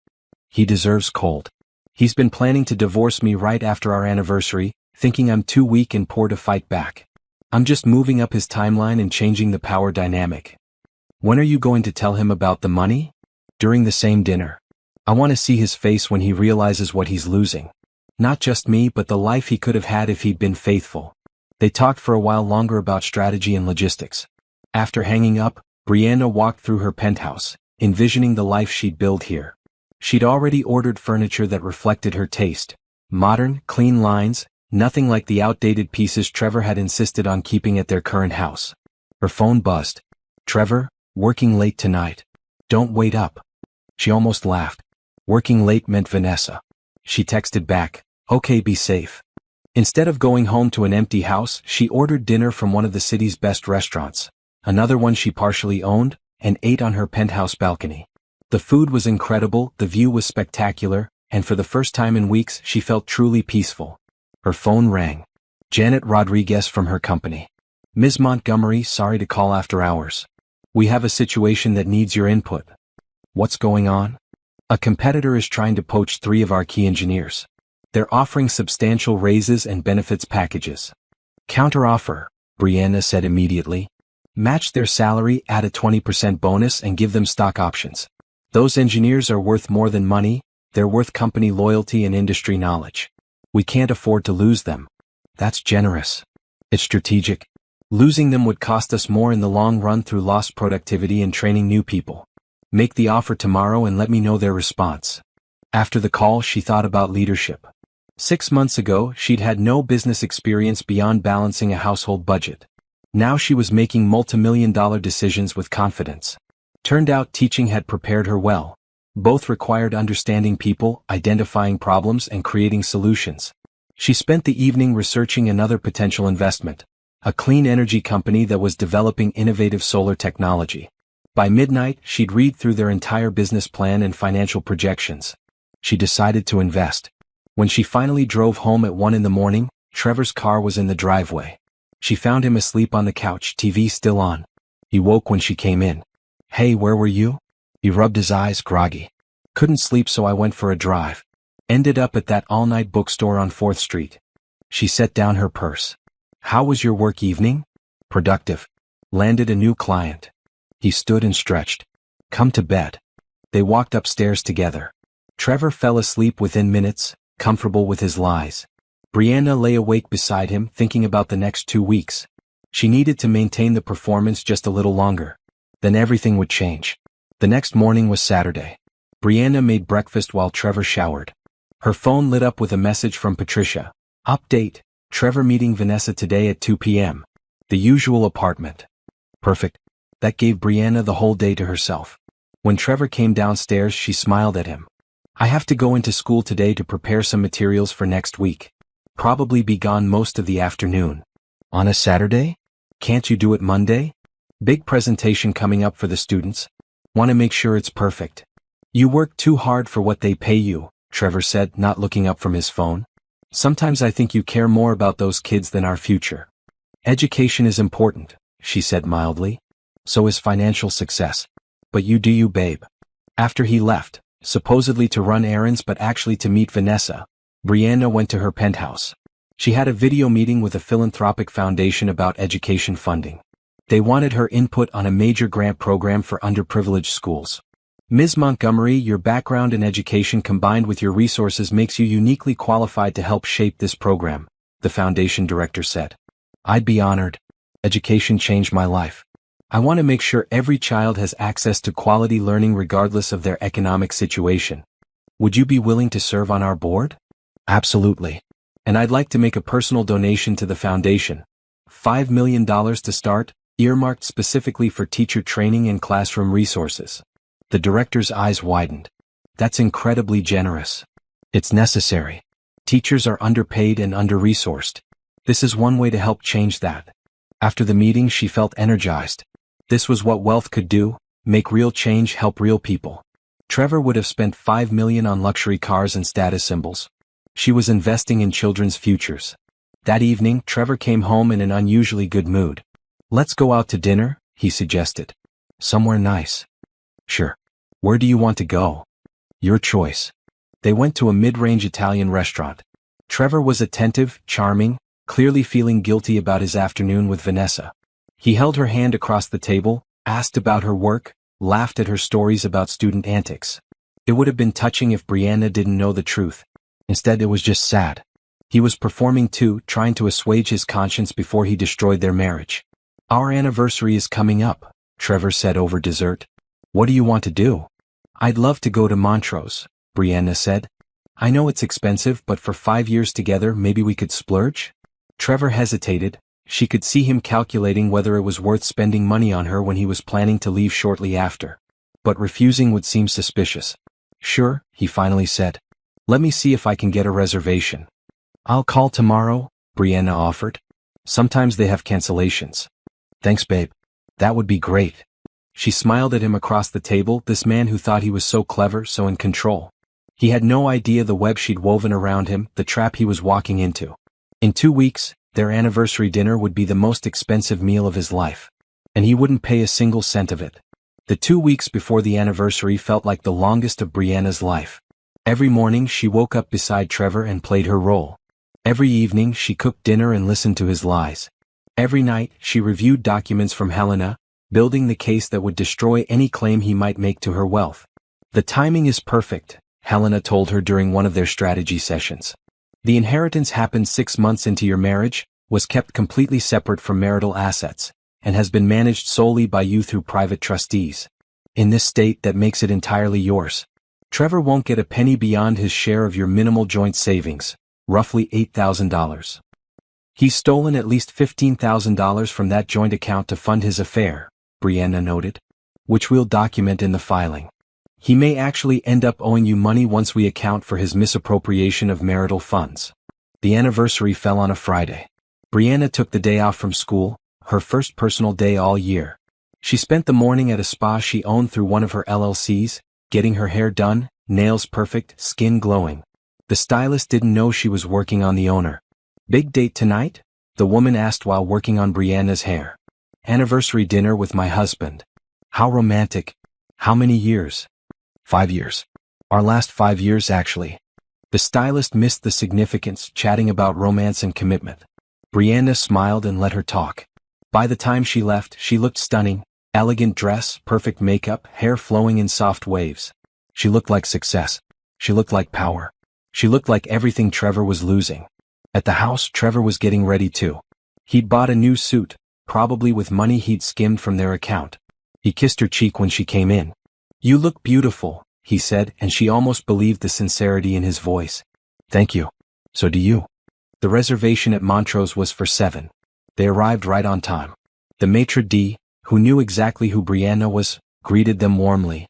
"He deserves cold. He's been planning to divorce me right after our anniversary, thinking I'm too weak and poor to fight back. I'm just moving up his timeline and changing the power dynamic." "When are you going to tell him about the money?" "During the same dinner. I want to see his face when he realizes what he's losing. Not just me but the life he could have had if he'd been faithful." They talked for a while longer about strategy and logistics. After hanging up, Brianna walked through her penthouse, envisioning the life she'd build here. She'd already ordered furniture that reflected her taste. Modern, clean lines, Nothing like the outdated pieces Trevor had insisted on keeping at their current house. Her phone buzzed. Trevor, working late tonight. Don't wait up. She almost laughed. Working late meant Vanessa. She texted back, okay, be safe. Instead of going home to an empty house, she ordered dinner from one of the city's best restaurants, another one she partially owned, and ate on her penthouse balcony. The food was incredible, the view was spectacular, and for the first time in weeks she felt truly peaceful. Her phone rang. Janet Rodriguez from her company. Ms. Montgomery, sorry to call after hours. We have a situation that needs your input. What's going on? A competitor is trying to poach 3 of our key engineers. They're offering substantial raises and benefits packages. Counteroffer, Brianna said immediately. Match their salary, add a 20% bonus and give them stock options. Those engineers are worth more than money, they're worth company loyalty and industry knowledge. We can't afford to lose them. That's generous. It's strategic. Losing them would cost us more in the long run through lost productivity and training new people. Make the offer tomorrow and let me know their response. After the call, she thought about leadership. 6 months ago, she'd had no business experience beyond balancing a household budget. Now she was making multi-million-dollar decisions with confidence. Turned out teaching had prepared her well. Both required understanding people, identifying problems, and creating solutions. She spent the evening researching another potential investment, a clean energy company that was developing innovative solar technology. By midnight, she'd read through their entire business plan and financial projections. She decided to invest. When she finally drove home at 1 a.m, Trevor's car was in the driveway. She found him asleep on the couch, TV still on. He woke when she came in. Hey, where were you? He rubbed his eyes, groggy. Couldn't sleep, so I went for a drive. Ended up at that all-night bookstore on 4th Street. She set down her purse. How was your work evening? Productive. Landed a new client. He stood and stretched. Come to bed. They walked upstairs together. Trevor fell asleep within minutes, comfortable with his lies. Brianna lay awake beside him, thinking about the next 2 weeks. She needed to maintain the performance just a little longer. Then everything would change. The next morning was Saturday. Brianna made breakfast while Trevor showered. Her phone lit up with a message from Patricia. Update. Trevor meeting Vanessa today at 2 p.m. The usual apartment. Perfect. That gave Brianna the whole day to herself. When Trevor came downstairs, she smiled at him. I have to go into school today to prepare some materials for next week. Probably be gone most of the afternoon. On a Saturday? Can't you do it Monday? Big presentation coming up for the students. Want to make sure it's perfect. You work too hard for what they pay you, Trevor said, not looking up from his phone. Sometimes I think you care more about those kids than our future. Education is important, she said mildly. So is financial success. But you do you, babe. After he left, supposedly to run errands but actually to meet Vanessa, Brianna went to her penthouse. She had a video meeting with a philanthropic foundation about education funding. They wanted her input on a major grant program for underprivileged schools. Ms. Montgomery, your background in education combined with your resources makes you uniquely qualified to help shape this program, the foundation director said. I'd be honored. Education changed my life. I want to make sure every child has access to quality learning regardless of their economic situation. Would you be willing to serve on our board? Absolutely. And I'd like to make a personal donation to the foundation. $5 million to start, earmarked specifically for teacher training and classroom resources. The director's eyes widened. That's incredibly generous. It's necessary. Teachers are underpaid and under-resourced. This is one way to help change that. After the meeting, she felt energized. This was what wealth could do, make real change, help real people. Trevor would have spent $5 million on luxury cars and status symbols. She was investing in children's futures. That evening, Trevor came home in an unusually good mood. Let's go out to dinner, he suggested. Somewhere nice. Sure. Where do you want to go? Your choice. They went to a mid-range Italian restaurant. Trevor was attentive, charming, clearly feeling guilty about his afternoon with Vanessa. He held her hand across the table, asked about her work, laughed at her stories about student antics. It would have been touching if Brianna didn't know the truth. Instead, it was just sad. He was performing too, trying to assuage his conscience before he destroyed their marriage. Our anniversary is coming up, Trevor said over dessert. What do you want to do? I'd love to go to Montrose, Brianna said. I know it's expensive, but for 5 years together maybe we could splurge? Trevor hesitated. She could see him calculating whether it was worth spending money on her when he was planning to leave shortly after. But refusing would seem suspicious. Sure, he finally said. Let me see if I can get a reservation. I'll call tomorrow, Brianna offered. Sometimes they have cancellations. Thanks, babe. That would be great. She smiled at him across the table, this man who thought he was so clever, so in control. He had no idea the web she'd woven around him, the trap he was walking into. In 2 weeks, their anniversary dinner would be the most expensive meal of his life. And he wouldn't pay a single cent of it. The 2 weeks before the anniversary felt like the longest of Brianna's life. Every morning she woke up beside Trevor and played her role. Every evening she cooked dinner and listened to his lies. Every night she reviewed documents from Helena, building the case that would destroy any claim he might make to her wealth. The timing is perfect, Helena told her during one of their strategy sessions. The inheritance happened 6 months into your marriage, was kept completely separate from marital assets, and has been managed solely by you through private trustees. In this state that makes it entirely yours. Trevor won't get a penny beyond his share of your minimal joint savings, roughly $8,000. He's stolen at least $15,000 from that joint account to fund his affair, Brianna noted, which we'll document in the filing. He may actually end up owing you money once we account for his misappropriation of marital funds. The anniversary fell on a Friday. Brianna took the day off from school, her first personal day all year. She spent the morning at a spa she owned through one of her LLCs, getting her hair done, nails perfect, skin glowing. The stylist didn't know she was working on the owner. Big date tonight? The woman asked while working on Brianna's hair. Anniversary dinner with my husband. How romantic. How many years? 5 years. Our last 5 years actually. The stylist missed the significance, chatting about romance and commitment. Brianna smiled and let her talk. By the time she left, she looked stunning. Elegant dress, perfect makeup, hair flowing in soft waves. She looked like success. She looked like power. She looked like everything Trevor was losing. At the house, Trevor was getting ready too. He'd bought a new suit, probably with money he'd skimmed from their account. He kissed her cheek when she came in. You look beautiful, he said, and she almost believed the sincerity in his voice. Thank you. So do you. The reservation at Montrose was for 7. They arrived right on time. The maitre d', who knew exactly who Brianna was, greeted them warmly.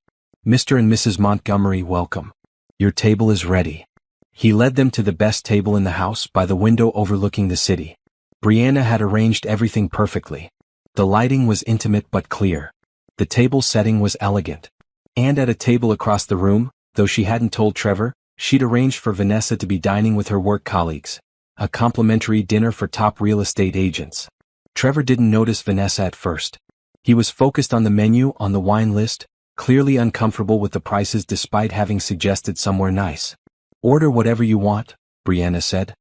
Mr. and Mrs. Montgomery, welcome. Your table is ready. He led them to the best table in the house by the window overlooking the city. Brianna had arranged everything perfectly. The lighting was intimate but clear. The table setting was elegant. And at a table across the room, though she hadn't told Trevor, she'd arranged for Vanessa to be dining with her work colleagues. A complimentary dinner for top real estate agents. Trevor didn't notice Vanessa at first. He was focused on the menu, on the wine list, clearly uncomfortable with the prices despite having suggested somewhere nice. Order whatever you want, Brianna said.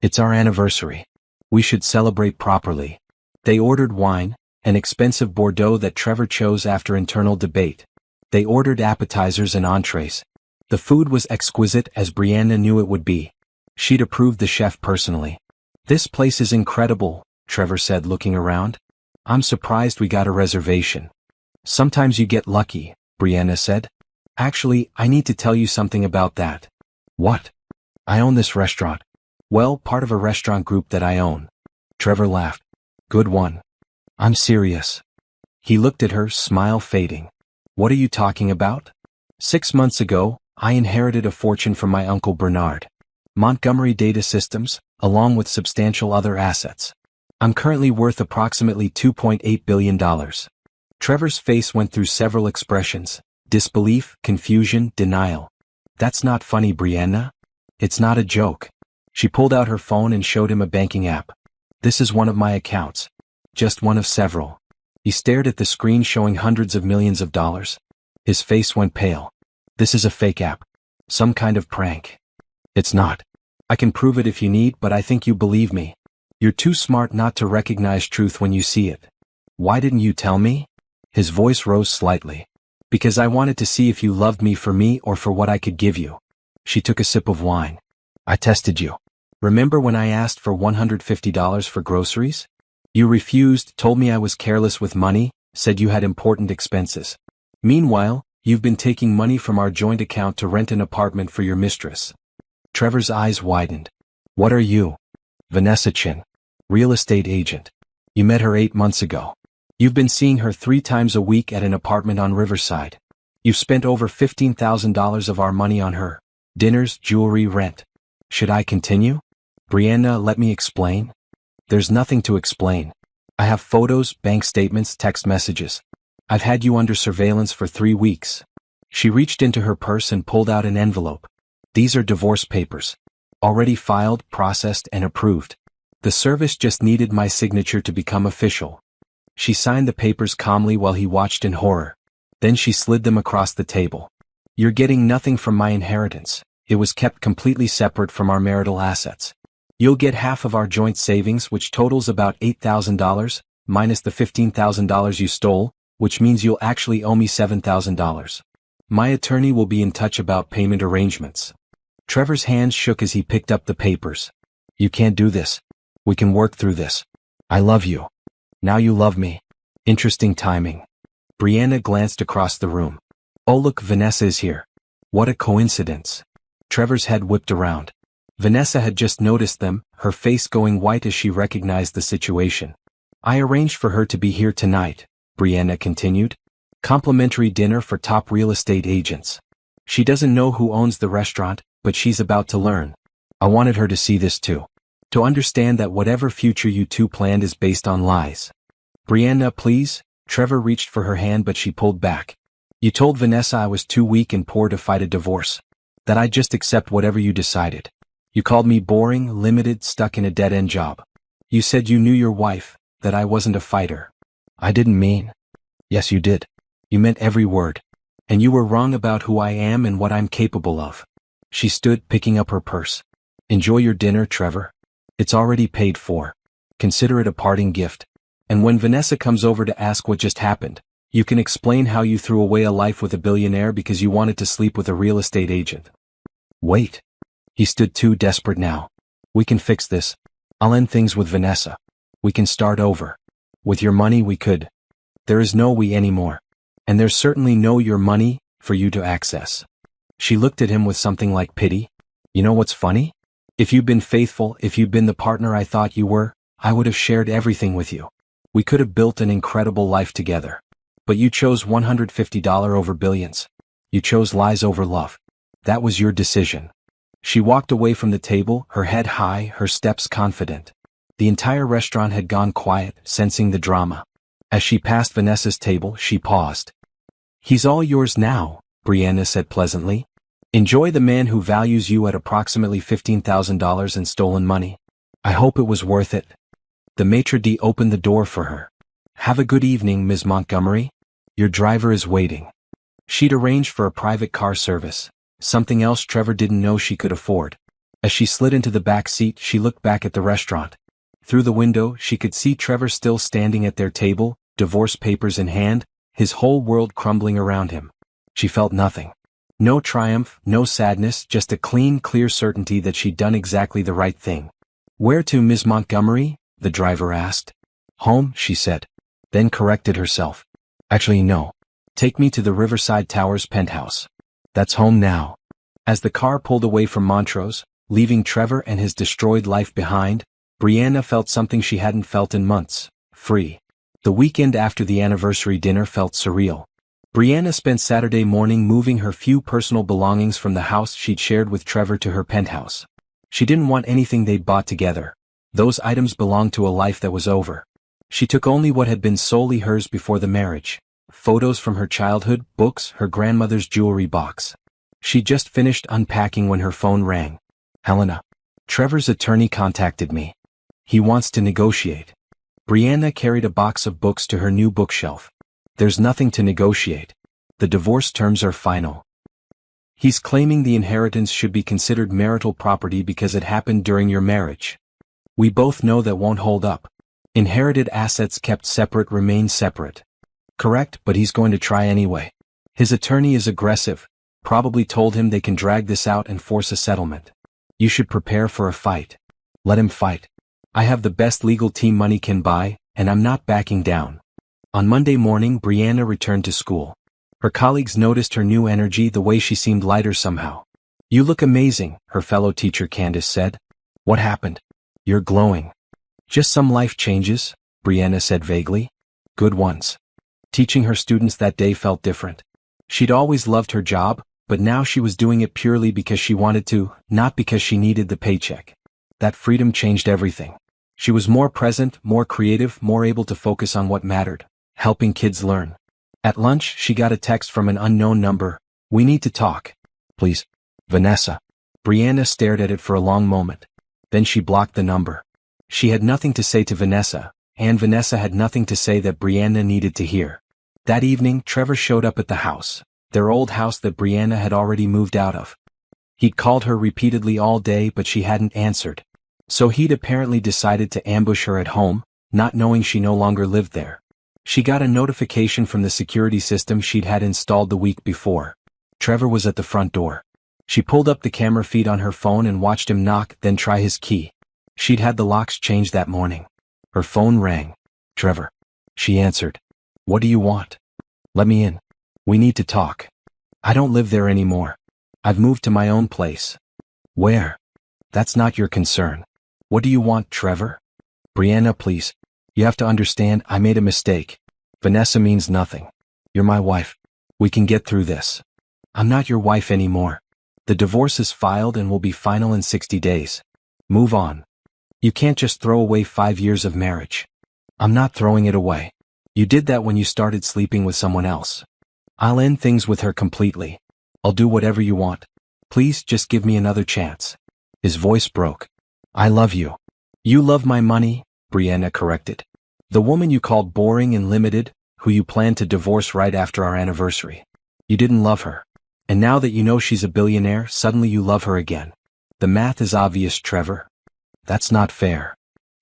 It's our anniversary. We should celebrate properly. They ordered wine, an expensive Bordeaux that Trevor chose after internal debate. They ordered appetizers and entrees. The food was exquisite as Brianna knew it would be. She'd approved the chef personally. This place is incredible, Trevor said looking around. I'm surprised we got a reservation. Sometimes you get lucky, Brianna said. Actually, I need to tell you something about that. What? I own this restaurant. Well, part of a restaurant group that I own. Trevor laughed. Good one. I'm serious. He looked at her, smile fading. What are you talking about? 6 months ago, I inherited a fortune from my uncle Bernard. Montgomery Data Systems, along with substantial other assets. I'm currently worth approximately $2.8 billion. Trevor's face went through several expressions: disbelief, confusion, denial. That's not funny, Brianna. It's not a joke. She pulled out her phone and showed him a banking app. This is one of my accounts. Just one of several. He stared at the screen showing hundreds of millions of dollars. His face went pale. This is a fake app. Some kind of prank. It's not. I can prove it if you need, but I think you believe me. You're too smart not to recognize truth when you see it. Why didn't you tell me? His voice rose slightly. Because I wanted to see if you loved me for me or for what I could give you. She took a sip of wine. I tested you. Remember when I asked for $150 for groceries? You refused, told me I was careless with money, said you had important expenses. Meanwhile, you've been taking money from our joint account to rent an apartment for your mistress. Trevor's eyes widened. What are you? Vanessa Chin. Real estate agent. You met her 8 months ago. You've been seeing her 3 times a week at an apartment on Riverside. You've spent over $15,000 of our money on her. Dinners, jewelry, rent. Should I continue? Brianna, let me explain. There's nothing to explain. I have photos, bank statements, text messages. I've had you under surveillance for 3 weeks. She reached into her purse and pulled out an envelope. These are divorce papers. Already filed, processed, and approved. The service just needed my signature to become official. She signed the papers calmly while he watched in horror. Then she slid them across the table. You're getting nothing from my inheritance. It was kept completely separate from our marital assets. You'll get half of our joint savings, which totals about $8,000, minus the $15,000 you stole, which means you'll actually owe me $7,000. My attorney will be in touch about payment arrangements. Trevor's hands shook as he picked up the papers. You can't do this. We can work through this. I love you. Now you love me. Interesting timing. Brianna glanced across the room. Oh look, Vanessa is here. What a coincidence. Trevor's head whipped around. Vanessa had just noticed them, her face going white as she recognized the situation. I arranged for her to be here tonight, Brianna continued. Complimentary dinner for top real estate agents. She doesn't know who owns the restaurant, but she's about to learn. I wanted her to see this too. To understand that whatever future you two planned is based on lies. Brianna, please. Trevor reached for her hand but she pulled back. You told Vanessa I was too weak and poor to fight a divorce. That I'd just accept whatever you decided. You called me boring, limited, stuck in a dead-end job. You said you knew your wife, that I wasn't a fighter. I didn't mean. Yes, you did. You meant every word. And you were wrong about who I am and what I'm capable of. She stood, picking up her purse. Enjoy your dinner, Trevor. It's already paid for. Consider it a parting gift. And when Vanessa comes over to ask what just happened, you can explain how you threw away a life with a billionaire because you wanted to sleep with a real estate agent. Wait. He stood too desperate now. We can fix this. I'll end things with Vanessa. We can start over. With your money we could. There is no we anymore. And there's certainly no your money for you to access. She looked at him with something like pity. You know what's funny? If you'd been faithful, if you'd been the partner I thought you were, I would have shared everything with you. We could have built an incredible life together. But you chose $150 over billions. You chose lies over love. That was your decision. She walked away from the table, her head high, her steps confident. The entire restaurant had gone quiet, sensing the drama. As she passed Vanessa's table, she paused. He's all yours now, Brianna said pleasantly. Enjoy the man who values you at approximately $15,000 in stolen money. I hope it was worth it. The maitre d' opened the door for her. Have a good evening, Ms. Montgomery. Your driver is waiting. She'd arranged for a private car service, something else Trevor didn't know she could afford. As she slid into the back seat, she looked back at the restaurant. Through the window, she could see Trevor still standing at their table, divorce papers in hand, his whole world crumbling around him. She felt nothing. No triumph, no sadness, just a clean, clear certainty that she'd done exactly the right thing. Where to, Ms. Montgomery? The driver asked. Home, she said. Then corrected herself. Actually, no. Take me to the Riverside Towers penthouse. That's home now. As the car pulled away from Montrose, leaving Trevor and his destroyed life behind, Brianna felt something she hadn't felt in months. Free. The weekend after the anniversary dinner felt surreal. Brianna spent Saturday morning moving her few personal belongings from the house she'd shared with Trevor to her penthouse. She didn't want anything they'd bought together. Those items belonged to a life that was over. She took only what had been solely hers before the marriage. Photos from her childhood, books, her grandmother's jewelry box. She'd just finished unpacking when her phone rang. Helena. Trevor's attorney contacted me. He wants to negotiate. Brianna carried a box of books to her new bookshelf. There's nothing to negotiate. The divorce terms are final. He's claiming the inheritance should be considered marital property because it happened during your marriage. We both know that won't hold up. Inherited assets kept separate remain separate. Correct, but he's going to try anyway. His attorney is aggressive, probably told him they can drag this out and force a settlement. You should prepare for a fight. Let him fight. I have the best legal team money can buy, and I'm not backing down. On Monday morning, Brianna returned to school. Her colleagues noticed her new energy, the way she seemed lighter somehow. You look amazing, her fellow teacher Candace said. What happened? You're glowing. Just some life changes, Brianna said vaguely. Good ones. Teaching her students that day felt different. She'd always loved her job, but now she was doing it purely because she wanted to, not because she needed the paycheck. That freedom changed everything. She was more present, more creative, more able to focus on what mattered, helping kids learn. At lunch, she got a text from an unknown number. We need to talk. Please. Vanessa. Brianna stared at it for a long moment. Then she blocked the number. She had nothing to say to Vanessa, and Vanessa had nothing to say that Brianna needed to hear. That evening, Trevor showed up at the house, their old house that Brianna had already moved out of. He'd called her repeatedly all day, but she hadn't answered. So he'd apparently decided to ambush her at home, not knowing she no longer lived there. She got a notification from the security system she'd had installed the week before. Trevor was at the front door. She pulled up the camera feed on her phone and watched him knock, then try his key. She'd had the locks changed that morning. Her phone rang. Trevor. She answered. What do you want? Let me in. We need to talk. I don't live there anymore. I've moved to my own place. Where? That's not your concern. What do you want, Trevor? Brianna, please. You have to understand, I made a mistake. Vanessa means nothing. You're my wife. We can get through this. I'm not your wife anymore. The divorce is filed and will be final in 60 days. Move on. You can't just throw away 5 years of marriage. I'm not throwing it away. You did that when you started sleeping with someone else. I'll end things with her completely. I'll do whatever you want. Please just give me another chance. His voice broke. I love you. You love my money, Brianna corrected. The woman you called boring and limited, who you planned to divorce right after our anniversary. You didn't love her. And now that you know she's a billionaire, suddenly you love her again. The math is obvious, Trevor. That's not fair.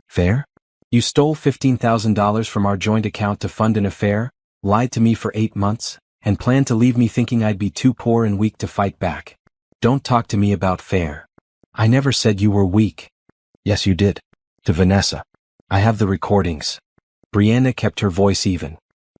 Fair? You stole $15,000 from our joint account to fund an affair, lied to me for 8 months, and planned to leave me thinking I'd be too poor and weak to fight back. Don't talk to me about fair. I never said you were weak. Yes, you did. To Vanessa. I have the recordings. Brianna kept her voice even.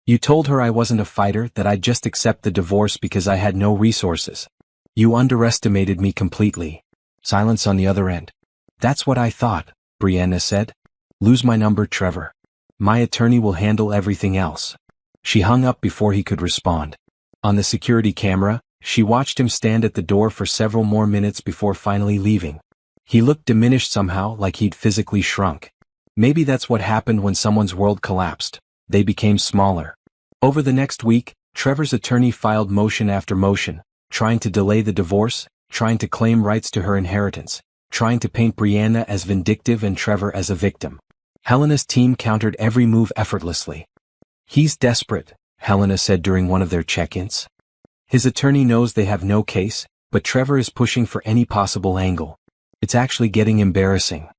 You told her I wasn't a fighter, that I'd just accept the divorce because I had no resources. You underestimated me completely. Silence on the other end. That's what I thought, Brianna said. Lose my number, Trevor. My attorney will handle everything else. She hung up before he could respond. On the security camera, she watched him stand at the door for several more minutes before finally leaving. He looked diminished somehow, like he'd physically shrunk. Maybe that's what happened when someone's world collapsed. They became smaller. Over the next week, Trevor's attorney filed motion after motion, trying to delay the divorce, trying to claim rights to her inheritance, trying to paint Brianna as vindictive and Trevor as a victim. Helena's team countered every move effortlessly. He's desperate, Helena said during one of their check-ins. His attorney knows they have no case, but Trevor is pushing for any possible angle. It's actually getting embarrassing.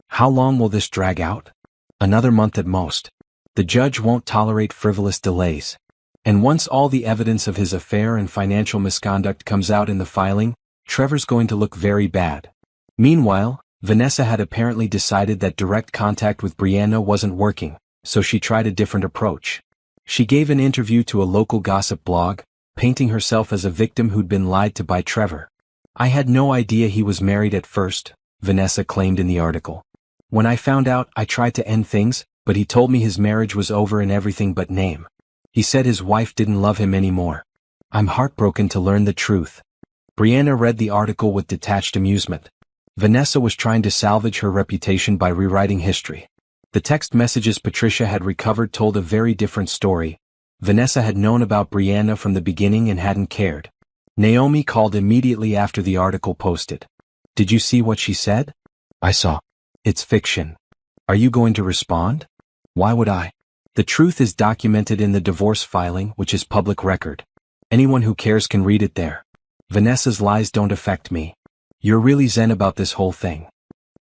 How long will this drag out? Another month at most. The judge won't tolerate frivolous delays. And once all the evidence of his affair and financial misconduct comes out in the filing, Trevor's going to look very bad. Meanwhile, Vanessa had apparently decided that direct contact with Brianna wasn't working, so she tried a different approach. She gave an interview to a local gossip blog, painting herself as a victim who'd been lied to by Trevor. I had no idea he was married at first, Vanessa claimed in the article. When I found out, I tried to end things, but he told me his marriage was over in everything but name. He said his wife didn't love him anymore. I'm heartbroken to learn the truth. Brianna read the article with detached amusement. Vanessa was trying to salvage her reputation by rewriting history. The text messages Patricia had recovered told a very different story. Vanessa had known about Brianna from the beginning and hadn't cared. Naomi called immediately after the article posted. Did you see what she said? I saw. It's fiction. Are you going to respond? Why would I? The truth is documented in the divorce filing, which is public record. Anyone who cares can read it there. Vanessa's lies don't affect me. You're really zen about this whole thing.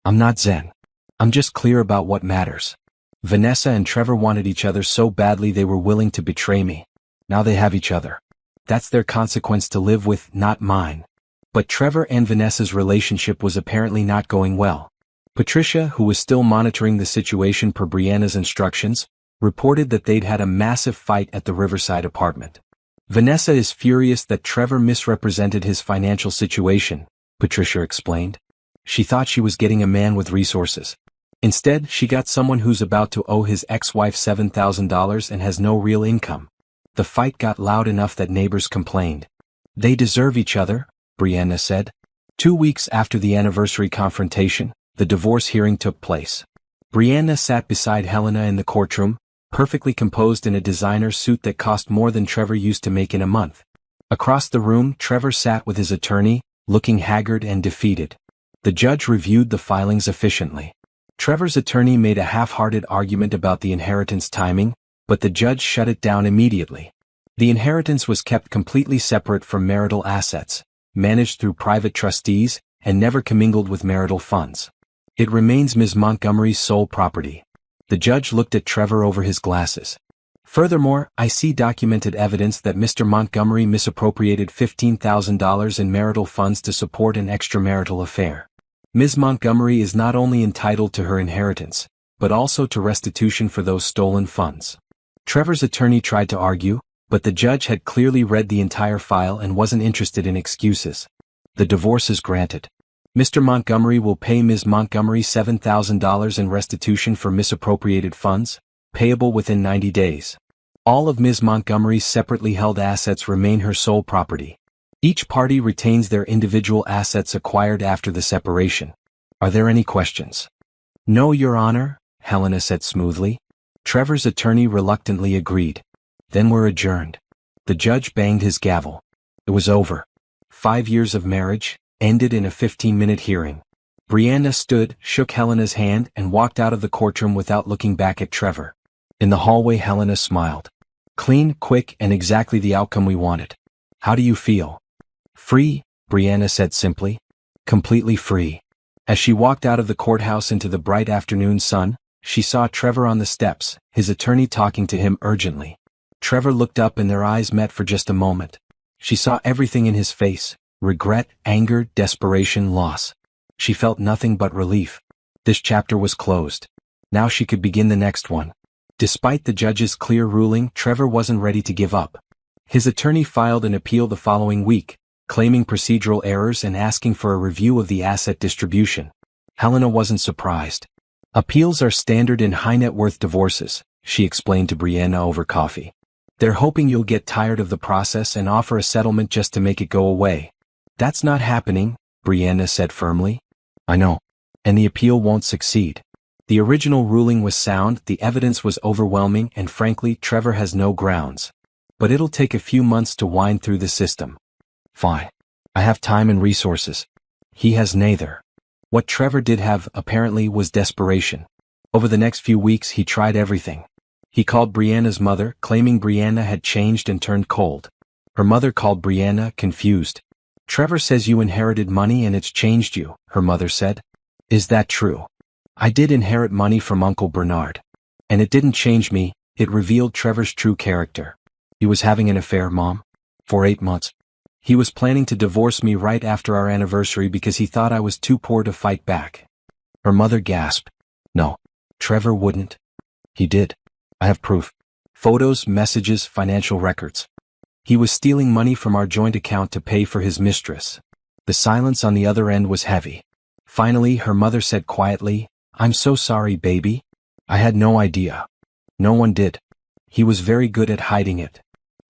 I'm not zen. I'm just clear about what matters. Vanessa and Trevor wanted each other so badly they were willing to betray me. Now they have each other. That's their consequence to live with, not mine. But Trevor and Vanessa's relationship was apparently not going well. Patricia, who was still monitoring the situation per Brianna's instructions, reported that they'd had a massive fight at the Riverside apartment. Vanessa is furious that Trevor misrepresented his financial situation, Patricia explained. She thought she was getting a man with resources. Instead, she got someone who's about to owe his ex-wife $7,000 and has no real income. The fight got loud enough that neighbors complained. They deserve each other, Brianna said. 2 weeks after the anniversary confrontation, the divorce hearing took place. Brianna sat beside Helena in the courtroom, perfectly composed in a designer suit that cost more than Trevor used to make in a month. Across the room, Trevor sat with his attorney, looking haggard and defeated. The judge reviewed the filings efficiently. Trevor's attorney made a half-hearted argument about the inheritance timing, but the judge shut it down immediately. The inheritance was kept completely separate from marital assets, managed through private trustees, and never commingled with marital funds. It remains Ms. Montgomery's sole property. The judge looked at Trevor over his glasses. Furthermore, I see documented evidence that Mr. Montgomery misappropriated $15,000 in marital funds to support an extramarital affair. Ms. Montgomery is not only entitled to her inheritance, but also to restitution for those stolen funds. Trevor's attorney tried to argue, but the judge had clearly read the entire file and wasn't interested in excuses. The divorce is granted. Mr. Montgomery will pay Ms. Montgomery $7,000 in restitution for misappropriated funds, payable within 90 days. All of Ms. Montgomery's separately held assets remain her sole property. Each party retains their individual assets acquired after the separation. Are there any questions? No, Your Honor, Helena said smoothly. Trevor's attorney reluctantly agreed. Then we're adjourned. The judge banged his gavel. It was over. 5 years of marriage ended in a 15-minute hearing. Brianna stood, shook Helena's hand, and walked out of the courtroom without looking back at Trevor. In the hallway, Helena smiled. Clean, quick, and exactly the outcome we wanted. How do you feel? Free, Brianna said simply. Completely free. As she walked out of the courthouse into the bright afternoon sun, she saw Trevor on the steps, his attorney talking to him urgently. Trevor looked up and their eyes met for just a moment. She saw everything in his face: regret, anger, desperation, loss. She felt nothing but relief. This chapter was closed. Now she could begin the next one. Despite the judge's clear ruling, Trevor wasn't ready to give up. His attorney filed an appeal the following week, claiming procedural errors and asking for a review of the asset distribution. Helena wasn't surprised. Appeals are standard in high-net-worth divorces, she explained to Brianna over coffee. They're hoping you'll get tired of the process and offer a settlement just to make it go away. That's not happening, Brianna said firmly. I know. And the appeal won't succeed. The original ruling was sound, the evidence was overwhelming, and frankly, Trevor has no grounds. But it'll take a few months to wind through the system. Fine. I have time and resources. He has neither. What Trevor did have, apparently, was desperation. Over the next few weeks, he tried everything. He called Brianna's mother, claiming Brianna had changed and turned cold. Her mother called Brianna, confused. Trevor says you inherited money and it's changed you, her mother said. Is that true? I did inherit money from Uncle Bernard. And it didn't change me, it revealed Trevor's true character. He was having an affair, Mom. For 8 months. He was planning to divorce me right after our anniversary because he thought I was too poor to fight back. Her mother gasped. No, Trevor wouldn't. He did. I have proof. Photos, messages, financial records. He was stealing money from our joint account to pay for his mistress. The silence on the other end was heavy. Finally, her mother said quietly, I'm so sorry, baby. I had no idea. No one did. He was very good at hiding it.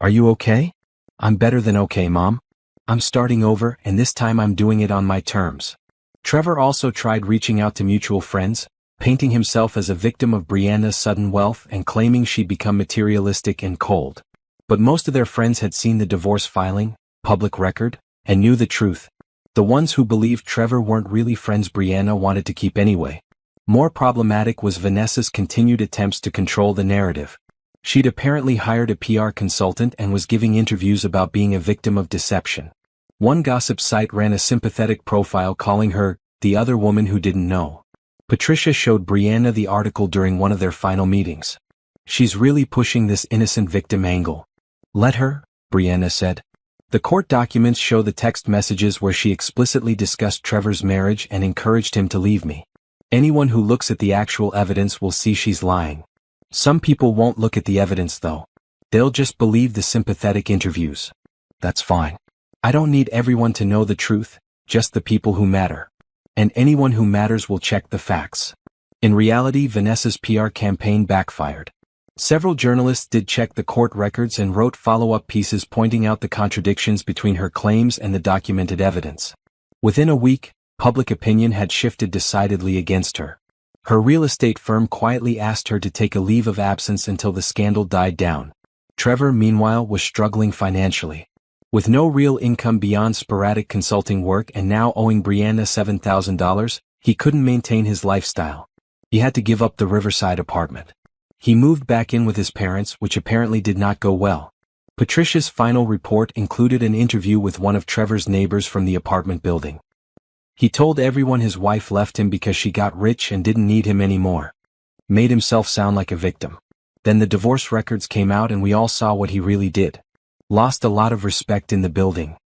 Are you okay? I'm better than okay, Mom. I'm starting over, and this time I'm doing it on my terms. Trevor also tried reaching out to mutual friends, painting himself as a victim of Brianna's sudden wealth and claiming she'd become materialistic and cold. But most of their friends had seen the divorce filing, public record, and knew the truth. The ones who believed Trevor weren't really friends Brianna wanted to keep anyway. More problematic was Vanessa's continued attempts to control the narrative. She'd apparently hired a PR consultant and was giving interviews about being a victim of deception. One gossip site ran a sympathetic profile calling her, the other woman who didn't know. Patricia showed Brianna the article during one of their final meetings. She's really pushing this innocent victim angle. Let her, Brianna said. The court documents show the text messages where she explicitly discussed Trevor's marriage and encouraged him to leave me. Anyone who looks at the actual evidence will see she's lying. Some people won't look at the evidence though. They'll just believe the sympathetic interviews. That's fine. I don't need everyone to know the truth, just the people who matter. And anyone who matters will check the facts. In reality, Vanessa's PR campaign backfired. Several journalists did check the court records and wrote follow-up pieces pointing out the contradictions between her claims and the documented evidence. Within a week, public opinion had shifted decidedly against her. Her real estate firm quietly asked her to take a leave of absence until the scandal died down. Trevor, meanwhile, was struggling financially. With no real income beyond sporadic consulting work and now owing Brianna $7,000, he couldn't maintain his lifestyle. He had to give up the Riverside apartment. He moved back in with his parents, which apparently did not go well. Patricia's final report included an interview with one of Trevor's neighbors from the apartment building. He told everyone his wife left him because she got rich and didn't need him anymore. Made himself sound like a victim. Then the divorce records came out and we all saw what he really did. Lost a lot of respect in the building.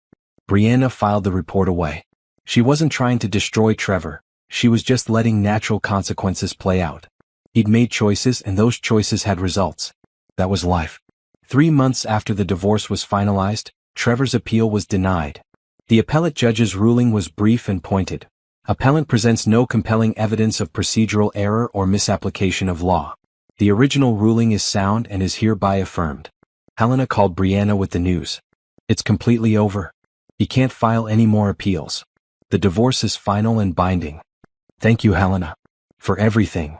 Brianna filed the report away. She wasn't trying to destroy Trevor. She was just letting natural consequences play out. He'd made choices and those choices had results. That was life. 3 months after the divorce was finalized, Trevor's appeal was denied. The appellate judge's ruling was brief and pointed. Appellant presents no compelling evidence of procedural error or misapplication of law. The original ruling is sound and is hereby affirmed. Helena called Brianna with the news. It's completely over. You can't file any more appeals. The divorce is final and binding. Thank you, Helena, for everything.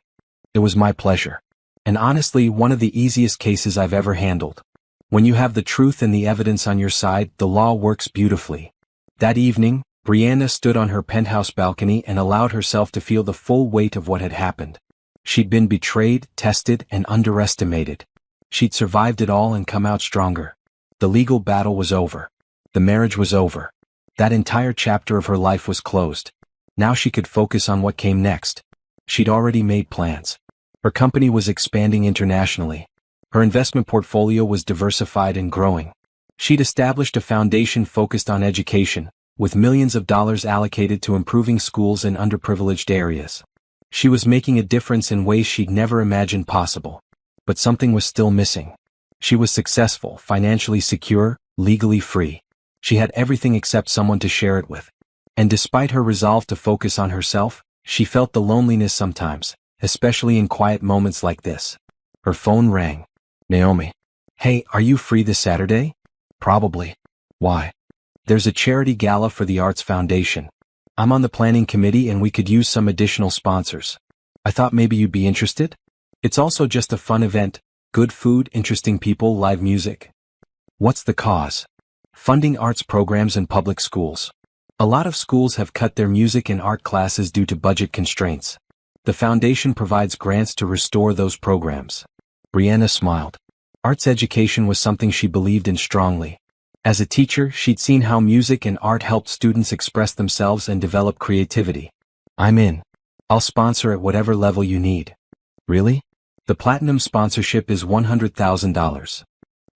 It was my pleasure. And honestly, one of the easiest cases I've ever handled. When you have the truth and the evidence on your side, the law works beautifully. That evening, Brianna stood on her penthouse balcony and allowed herself to feel the full weight of what had happened. She'd been betrayed, tested, and underestimated. She'd survived it all and come out stronger. The legal battle was over. The marriage was over. That entire chapter of her life was closed. Now she could focus on what came next. She'd already made plans. Her company was expanding internationally. Her investment portfolio was diversified and growing. She'd established a foundation focused on education, with millions of dollars allocated to improving schools in underprivileged areas. She was making a difference in ways she'd never imagined possible. But something was still missing. She was successful, financially secure, legally free. She had everything except someone to share it with. And despite her resolve to focus on herself, she felt the loneliness sometimes, especially in quiet moments like this. Her phone rang. Naomi. Hey, are you free this Saturday? Probably. Why? There's a charity gala for the Arts Foundation. I'm on the planning committee and we could use some additional sponsors. I thought maybe you'd be interested? It's also just a fun event, good food, interesting people, live music. What's the cause? Funding arts programs in public schools. A lot of schools have cut their music and art classes due to budget constraints. The foundation provides grants to restore those programs. Brianna smiled. Arts education was something she believed in strongly. As a teacher, she'd seen how music and art helped students express themselves and develop creativity. I'm in. I'll sponsor at whatever level you need. Really? The platinum sponsorship is $100,000.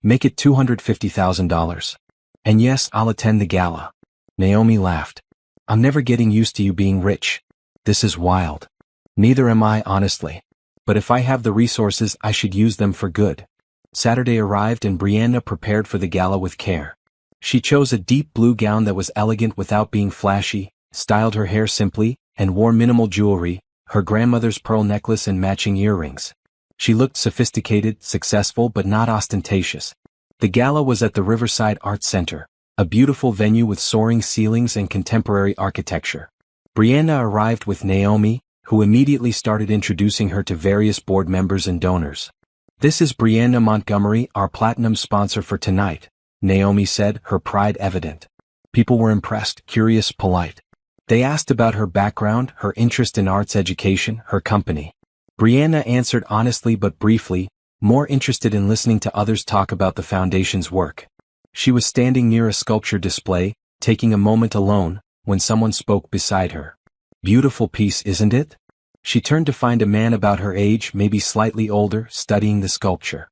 Make it $250,000. And yes, I'll attend the gala. Naomi laughed. I'm never getting used to you being rich. This is wild. Neither am I, honestly. But if I have the resources, I should use them for good. Saturday arrived and Brianna prepared for the gala with care. She chose a deep blue gown that was elegant without being flashy, styled her hair simply, and wore minimal jewelry, her grandmother's pearl necklace and matching earrings. She looked sophisticated, successful, but not ostentatious. The gala was at the Riverside Arts Center, a beautiful venue with soaring ceilings and contemporary architecture. Brianna arrived with Naomi, who immediately started introducing her to various board members and donors. This is Brianna Montgomery, our platinum sponsor for tonight, Naomi said, her pride evident. People were impressed, curious, polite. They asked about her background, her interest in arts education, her company. Brianna answered honestly but briefly, more interested in listening to others talk about the foundation's work. She was standing near a sculpture display, taking a moment alone, when someone spoke beside her. Beautiful piece, isn't it? She turned to find a man about her age, maybe slightly older, studying the sculpture.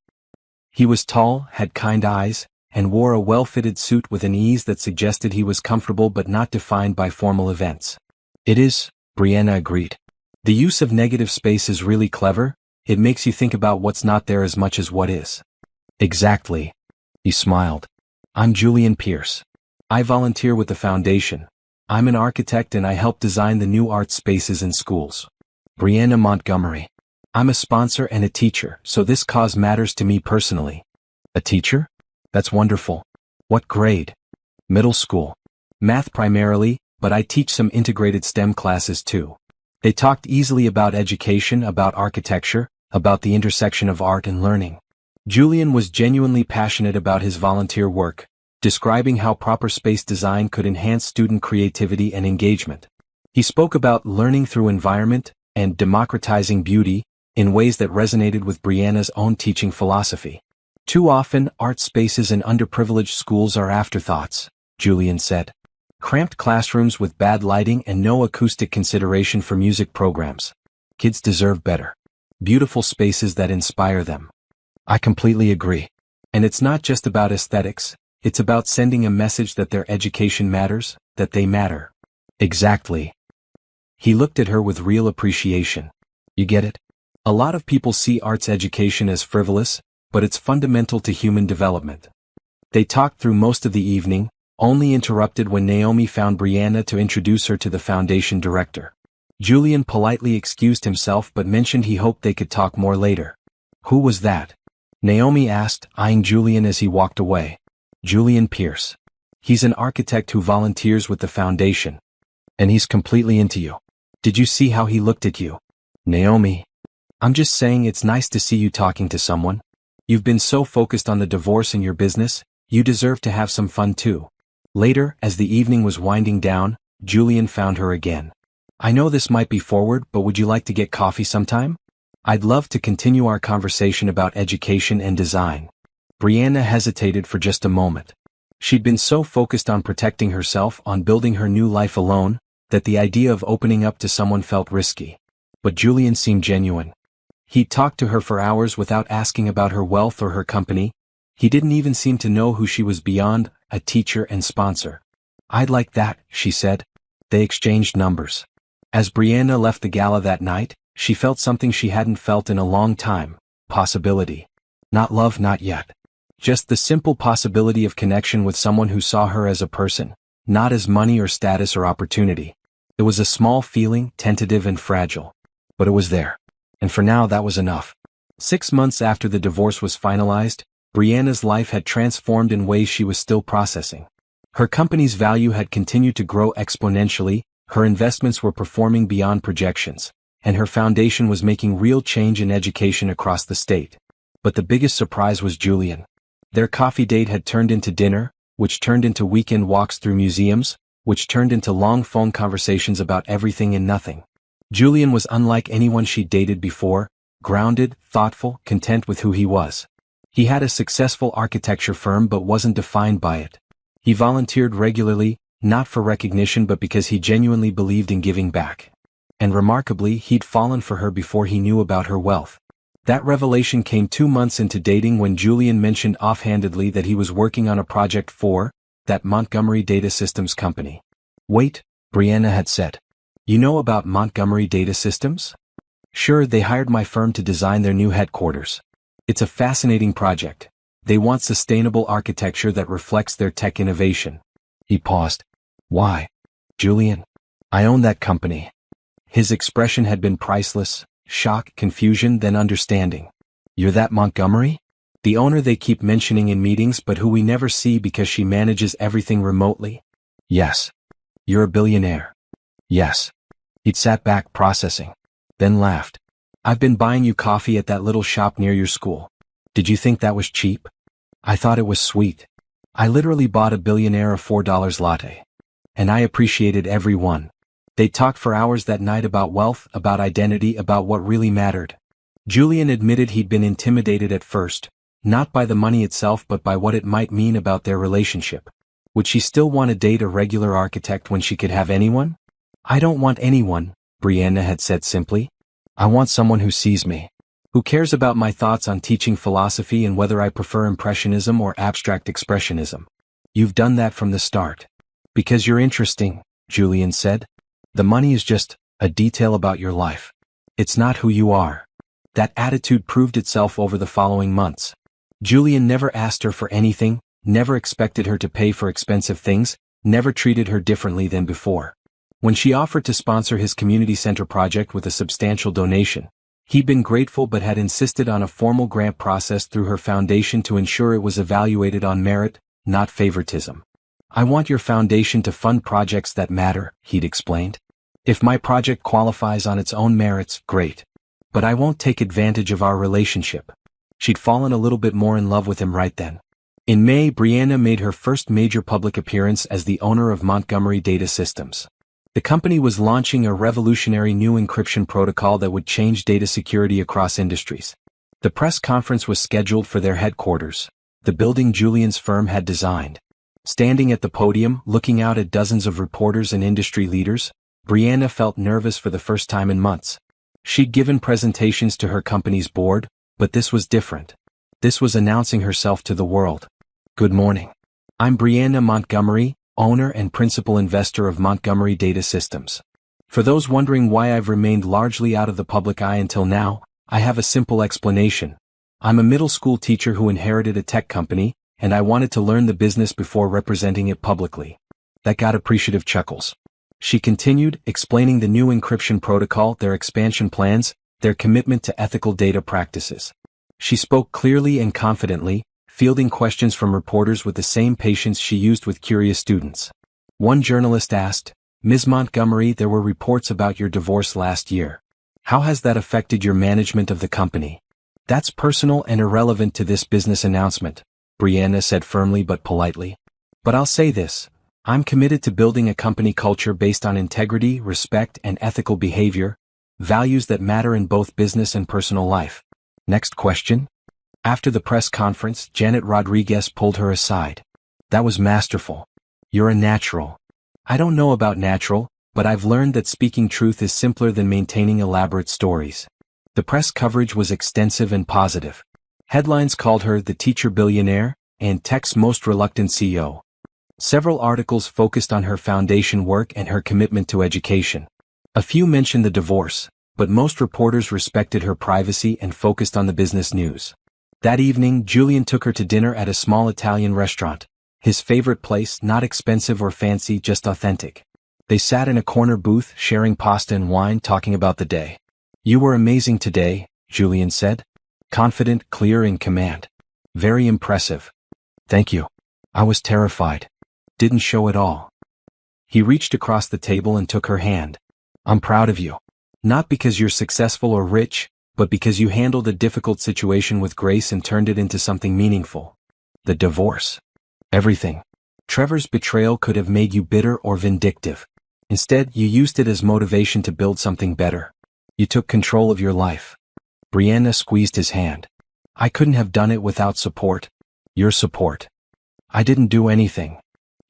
He was tall, had kind eyes, and wore a well-fitted suit with an ease that suggested he was comfortable but not defined by formal events. It is, Brianna agreed. The use of negative space is really clever. It makes you think about what's not there as much as what is. Exactly. He smiled. I'm Julian Pierce. I volunteer with the foundation. I'm an architect and I help design the new art spaces in schools. Brianna Montgomery. I'm a sponsor and a teacher, so this cause matters to me personally. A teacher? That's wonderful. What grade? Middle school. Math primarily, but I teach some integrated STEM classes too. They talked easily about education, about architecture, about the intersection of art and learning. Julian was genuinely passionate about his volunteer work, describing how proper space design could enhance student creativity and engagement. He spoke about learning through environment and democratizing beauty in ways that resonated with Brianna's own teaching philosophy. Too often, art spaces in underprivileged schools are afterthoughts, Julian said. Cramped classrooms with bad lighting and no acoustic consideration for music programs. Kids deserve better. Beautiful spaces that inspire them. I completely agree. And it's not just about aesthetics, it's about sending a message that their education matters, that they matter. Exactly. He looked at her with real appreciation. You get it? A lot of people see arts education as frivolous, but it's fundamental to human development. They talked through most of the evening, only interrupted when Naomi found Brianna to introduce her to the foundation director. Julian politely excused himself but mentioned he hoped they could talk more later. Who was that? Naomi asked, eyeing Julian as he walked away. Julian Pierce. He's an architect who volunteers with the foundation. And he's completely into you. Did you see how he looked at you? Naomi. I'm just saying it's nice to see you talking to someone. You've been so focused on the divorce and your business, you deserve to have some fun too. Later, as the evening was winding down, Julian found her again. I know this might be forward, but would you like to get coffee sometime? I'd love to continue our conversation about education and design. Brianna hesitated for just a moment. She'd been so focused on protecting herself, on building her new life alone, that the idea of opening up to someone felt risky. But Julian seemed genuine. He'd talked to her for hours without asking about her wealth or her company. He didn't even seem to know who she was beyond a teacher and sponsor. I'd like that, she said. They exchanged numbers. As Brianna left the gala that night, she felt something she hadn't felt in a long time. Possibility. Not love, not yet. Just the simple possibility of connection with someone who saw her as a person, not as money or status or opportunity. It was a small feeling, tentative and fragile. But it was there. And for now that was enough. 6 months after the divorce was finalized, Brianna's life had transformed in ways she was still processing. Her company's value had continued to grow exponentially, her investments were performing beyond projections, and her foundation was making real change in education across the state. But the biggest surprise was Julian. Their coffee date had turned into dinner, which turned into weekend walks through museums, which turned into long phone conversations about everything and nothing. Julian was unlike anyone she'd dated before, grounded, thoughtful, content with who he was. He had a successful architecture firm but wasn't defined by it. He volunteered regularly, not for recognition but because he genuinely believed in giving back. And remarkably, he'd fallen for her before he knew about her wealth. That revelation came 2 months into dating when Julian mentioned offhandedly that he was working on a project for that Montgomery Data Systems company. Wait, Brianna had said. You know about Montgomery Data Systems? Sure, they hired my firm to design their new headquarters. It's a fascinating project. They want sustainable architecture that reflects their tech innovation. He paused. Why? Julian. I own that company. His expression had been priceless, shock, confusion, then understanding. You're that Montgomery? The owner they keep mentioning in meetings but who we never see because she manages everything remotely? Yes. You're a billionaire. Yes. He'd sat back processing. Then laughed. I've been buying you coffee at that little shop near your school. Did you think that was cheap? I thought it was sweet. I literally bought a Billionaire a $4 latte. And I appreciated every one. They talked for hours that night about wealth, about identity, about what really mattered. Julian admitted he'd been intimidated at first, not by the money itself but by what it might mean about their relationship. Would she still want to date a regular architect when she could have anyone? I don't want anyone, Brianna had said simply. I want someone who sees me. Who cares about my thoughts on teaching philosophy and whether I prefer impressionism or abstract expressionism. You've done that from the start. Because you're interesting, Julian said. The money is just a detail about your life. It's not who you are. That attitude proved itself over the following months. Julian never asked her for anything, never expected her to pay for expensive things, never treated her differently than before. When she offered to sponsor his community center project with a substantial donation, he'd been grateful but had insisted on a formal grant process through her foundation to ensure it was evaluated on merit, not favoritism. "I want your foundation to fund projects that matter," he'd explained. "If my project qualifies on its own merits, great. But I won't take advantage of our relationship." She'd fallen a little bit more in love with him right then. In May, Brianna made her first major public appearance as the owner of Montgomery Data Systems. The company was launching a revolutionary new encryption protocol that would change data security across industries. The press conference was scheduled for their headquarters, the building Julian's firm had designed. Standing at the podium, looking out at dozens of reporters and industry leaders, Brianna felt nervous for the first time in months. She'd given presentations to her company's board, but this was different. This was announcing herself to the world. "Good morning. I'm Brianna Montgomery, owner and principal investor of Montgomery Data Systems. For those wondering why I've remained largely out of the public eye until now, I have a simple explanation. I'm a middle school teacher who inherited a tech company, and I wanted to learn the business before representing it publicly." That got appreciative chuckles. She continued, explaining the new encryption protocol, their expansion plans, their commitment to ethical data practices. She spoke clearly and confidently, fielding questions from reporters with the same patience she used with curious students. One journalist asked, "Ms. Montgomery, there were reports about your divorce last year. How has that affected your management of the company?" "That's personal and irrelevant to this business announcement," Brianna said firmly but politely. "But I'll say this. I'm committed to building a company culture based on integrity, respect, and ethical behavior, values that matter in both business and personal life." Next question. After the press conference, Janet Rodriguez pulled her aside. "That was masterful. You're a natural." "I don't know about natural, but I've learned that speaking truth is simpler than maintaining elaborate stories." The press coverage was extensive and positive. Headlines called her the teacher billionaire and tech's most reluctant CEO. Several articles focused on her foundation work and her commitment to education. A few mentioned the divorce, but most reporters respected her privacy and focused on the business news. That evening, Julian took her to dinner at a small Italian restaurant. His favorite place, not expensive or fancy, just authentic. They sat in a corner booth, sharing pasta and wine, talking about the day. "You were amazing today," Julian said. "Confident, clear, in command. Very impressive." "Thank you. I was terrified. Didn't show at all." He reached across the table and took her hand. "I'm proud of you. Not because you're successful or rich, but because you handled a difficult situation with grace and turned it into something meaningful." "The divorce. Everything. Trevor's betrayal could have made you bitter or vindictive. Instead, you used it as motivation to build something better. You took control of your life." Brianna squeezed his hand. "I couldn't have done it without support. Your support. I didn't do anything.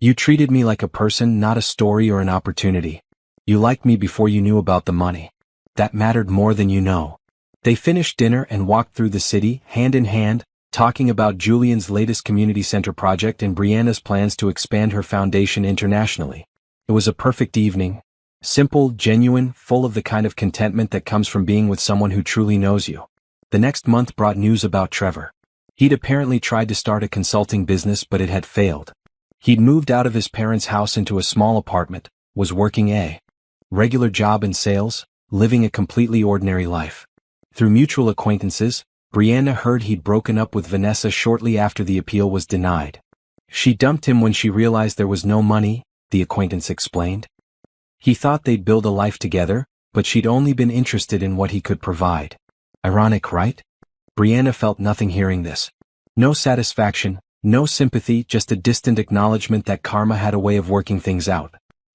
You treated me like a person, not a story or an opportunity. You liked me before you knew about the money. That mattered more than you know." They finished dinner and walked through the city, hand in hand, talking about Julian's latest community center project and Brianna's plans to expand her foundation internationally. It was a perfect evening. Simple, genuine, full of the kind of contentment that comes from being with someone who truly knows you. The next month brought news about Trevor. He'd apparently tried to start a consulting business, but it had failed. He'd moved out of his parents' house into a small apartment, was working a regular job in sales, living a completely ordinary life. Through mutual acquaintances, Brianna heard he'd broken up with Vanessa shortly after the appeal was denied. She dumped him when she realized there was no money, the acquaintance explained. He thought they'd build a life together, but she'd only been interested in what he could provide. Ironic, right? Brianna felt nothing hearing this. No satisfaction, no sympathy, just a distant acknowledgement that karma had a way of working things out.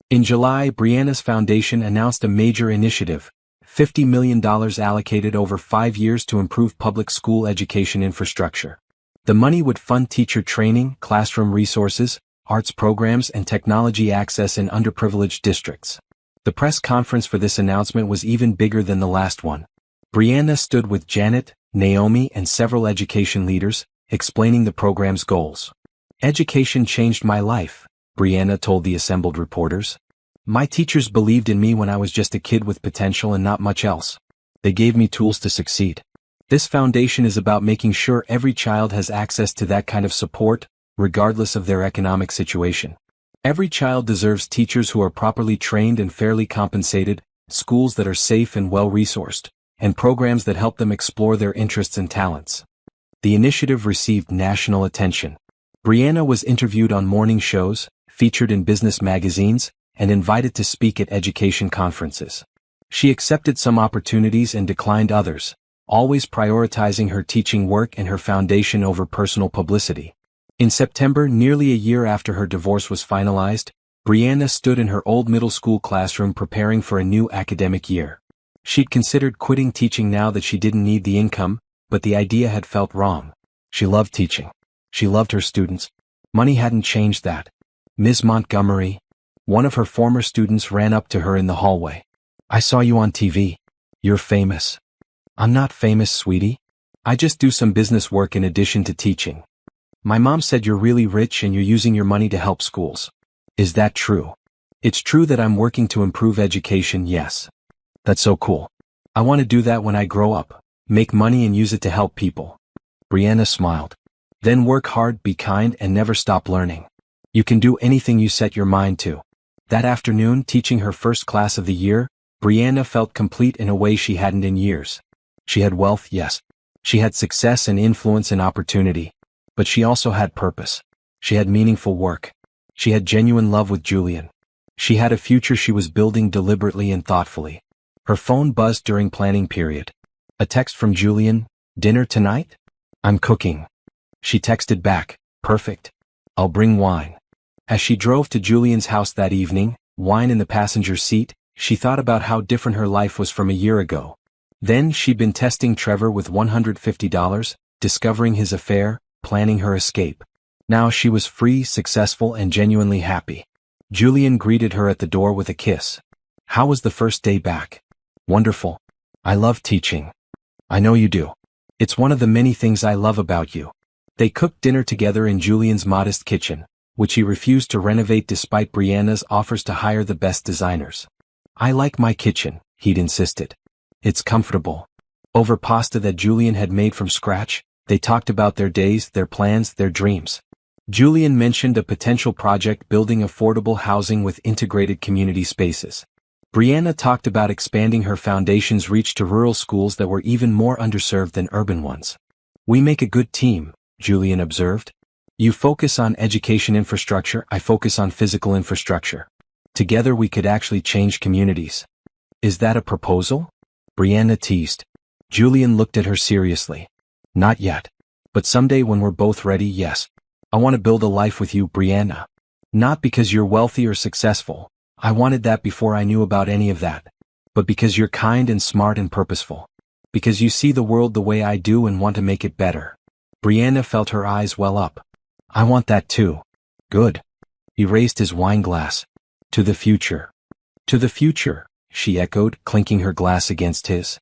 In July, Brianna's foundation announced a major initiative, $50 million allocated over 5 years to improve public school education infrastructure. The money would fund teacher training, classroom resources, arts programs, and technology access in underprivileged districts. The press conference for this announcement was even bigger than the last one. Brianna stood with Janet, Naomi, and several education leaders, explaining the program's goals. "Education changed my life," Brianna told the assembled reporters. "My teachers believed in me when I was just a kid with potential and not much else. They gave me tools to succeed. This foundation is about making sure every child has access to that kind of support, regardless of their economic situation." Every child deserves teachers who are properly trained and fairly compensated, schools that are safe and well-resourced, and programs that help them explore their interests and talents. The initiative received national attention. Brianna was interviewed on morning shows, featured in business magazines, and invited to speak at education conferences. She accepted some opportunities and declined others, always prioritizing her teaching work and her foundation over personal publicity. In September, nearly a year after her divorce was finalized, Brianna stood in her old middle school classroom preparing for a new academic year. She'd considered quitting teaching now that she didn't need the income, but the idea had felt wrong. She loved teaching. She loved her students. Money hadn't changed that. "Ms. Montgomery," one of her former students ran up to her in the hallway. "I saw you on TV. You're famous." "I'm not famous, sweetie. I just do some business work in addition to teaching." "My mom said you're really rich and you're using your money to help schools." "Is that true?" "It's true that I'm working to improve education, yes." "That's so cool. I want to do that when I grow up. Make money and use it to help people." Brianna smiled. "Then work hard, be kind, and never stop learning. You can do anything you set your mind to." That afternoon, teaching her first class of the year, Brianna felt complete in a way she hadn't in years. She had wealth, yes. She had success and influence and opportunity. But she also had purpose. She had meaningful work. She had genuine love with Julian. She had a future she was building deliberately and thoughtfully. Her phone buzzed during planning period. A text from Julian, "Dinner tonight?" "I'm cooking." She texted back, "Perfect. I'll bring wine." As she drove to Julian's house that evening, wine in the passenger seat, she thought about how different her life was from a year ago. Then she'd been testing Trevor with $150, discovering his affair, planning her escape. Now she was free, successful, and genuinely happy. Julian greeted her at the door with a kiss. "How was the first day back?" "Wonderful. I love teaching." "I know you do. It's one of the many things I love about you." They cooked dinner together in Julian's modest kitchen, which he refused to renovate despite Brianna's offers to hire the best designers. "I like my kitchen," he'd insisted. "It's comfortable." Over pasta that Julian had made from scratch, they talked about their days, their plans, their dreams. Julian mentioned a potential project building affordable housing with integrated community spaces. Brianna talked about expanding her foundation's reach to rural schools that were even more underserved than urban ones. "We make a good team," Julian observed. "You focus on education infrastructure, I focus on physical infrastructure. Together we could actually change communities." "Is that a proposal?" Brianna teased. Julian looked at her seriously. "Not yet. But someday when we're both ready, yes. I want to build a life with you, Brianna. Not because you're wealthy or successful. I wanted that before I knew about any of that. But because you're kind and smart and purposeful. Because you see the world the way I do and want to make it better." Brianna felt her eyes well up. "I want that too." "Good." He raised his wine glass. "To the future." "To the future," she echoed, clinking her glass against his.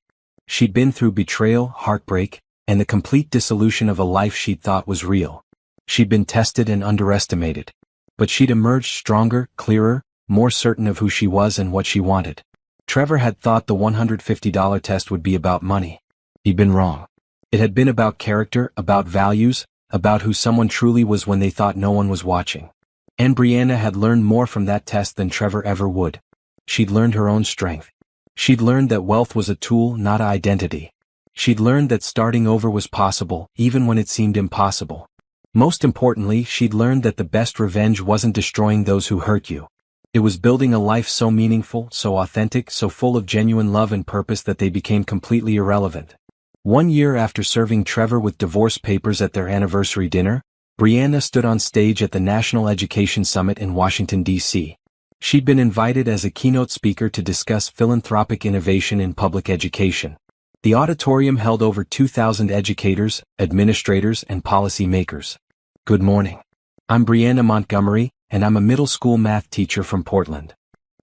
She'd been through betrayal, heartbreak, and the complete dissolution of a life she'd thought was real. She'd been tested and underestimated. But she'd emerged stronger, clearer, more certain of who she was and what she wanted. Trevor had thought the $150 test would be about money. He'd been wrong. It had been about character, about values, about who someone truly was when they thought no one was watching. And Brianna had learned more from that test than Trevor ever would. She'd learned her own strength. She'd learned that wealth was a tool, not an identity. She'd learned that starting over was possible, even when it seemed impossible. Most importantly, she'd learned that the best revenge wasn't destroying those who hurt you. It was building a life so meaningful, so authentic, so full of genuine love and purpose that they became completely irrelevant. 1 year after serving Trevor with divorce papers at their anniversary dinner, Brianna stood on stage at the National Education Summit in Washington, D.C. She'd been invited as a keynote speaker to discuss philanthropic innovation in public education. The auditorium held over 2,000 educators, administrators, and policy makers. "Good morning. I'm Brianna Montgomery, and I'm a middle school math teacher from Portland."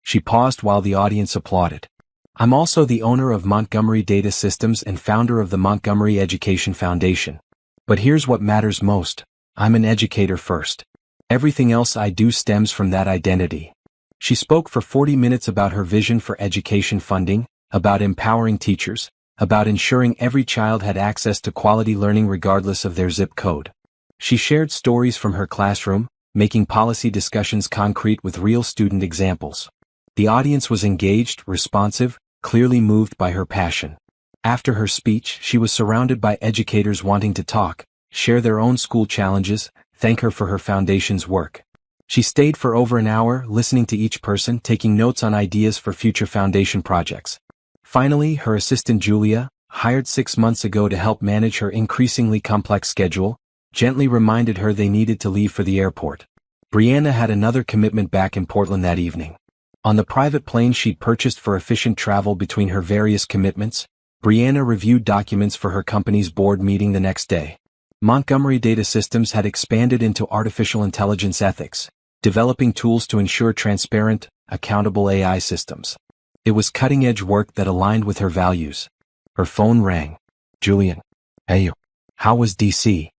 She paused while the audience applauded. "I'm also the owner of Montgomery Data Systems and founder of the Montgomery Education Foundation. But here's what matters most. I'm an educator first. Everything else I do stems from that identity." She spoke for 40 minutes about her vision for education funding, about empowering teachers, about ensuring every child had access to quality learning regardless of their zip code. She shared stories from her classroom, making policy discussions concrete with real student examples. The audience was engaged, responsive, clearly moved by her passion. After her speech, she was surrounded by educators wanting to talk, share their own school challenges, thank her for her foundation's work. She stayed for over an hour, listening to each person, taking notes on ideas for future foundation projects. Finally, her assistant Julia, hired 6 months ago to help manage her increasingly complex schedule, gently reminded her they needed to leave for the airport. Brianna had another commitment back in Portland that evening. On the private plane she'd purchased for efficient travel between her various commitments, Brianna reviewed documents for her company's board meeting the next day. Montgomery Data Systems had expanded into artificial intelligence ethics, developing tools to ensure transparent, accountable AI systems. It was cutting-edge work that aligned with her values. Her phone rang. Julian. Hey you. How was DC?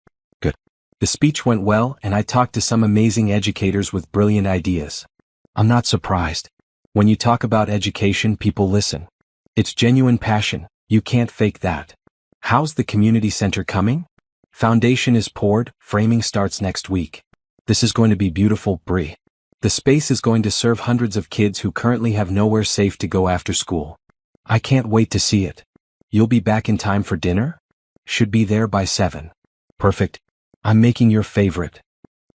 Good. The speech went well and I talked to some amazing educators with brilliant ideas. I'm not surprised. When you talk about education, people listen. It's genuine passion, you can't fake that. How's the community center coming? Foundation is poured, framing starts next week. This is going to be beautiful, Bri. The space is going to serve hundreds of kids who currently have nowhere safe to go after school. I can't wait to see it. You'll be back in time for dinner? Should be there by 7. Perfect. I'm making your favorite.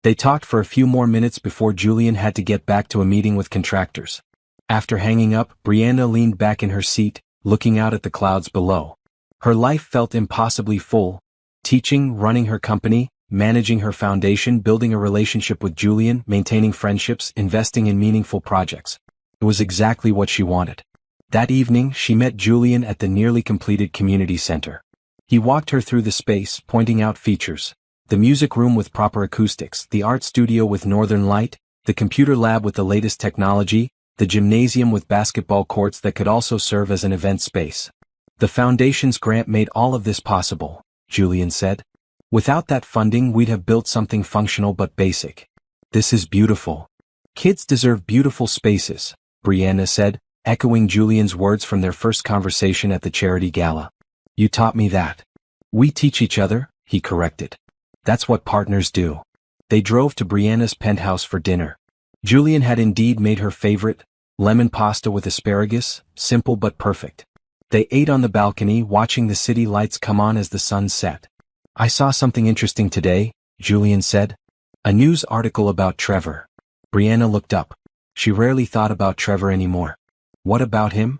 They talked for a few more minutes before Julian had to get back to a meeting with contractors. After hanging up, Brianna leaned back in her seat, looking out at the clouds below. Her life felt impossibly full. Teaching, running her company, managing her foundation, building a relationship with Julian, maintaining friendships, investing in meaningful projects. It was exactly what she wanted. That evening, she met Julian at the nearly completed community center. He walked her through the space, pointing out features. The music room with proper acoustics, the art studio with northern light, the computer lab with the latest technology, the gymnasium with basketball courts that could also serve as an event space. The foundation's grant made all of this possible, Julian said. Without that funding, we'd have built something functional but basic. This is beautiful. Kids deserve beautiful spaces, Brianna said, echoing Julian's words from their first conversation at the charity gala. You taught me that. We teach each other, he corrected. That's what partners do. They drove to Brianna's penthouse for dinner. Julian had indeed made her favorite, lemon pasta with asparagus, simple but perfect. They ate on the balcony, watching the city lights come on as the sun set. I saw something interesting today, Julian said. A news article about Trevor. Brianna looked up. She rarely thought about Trevor anymore. What about him?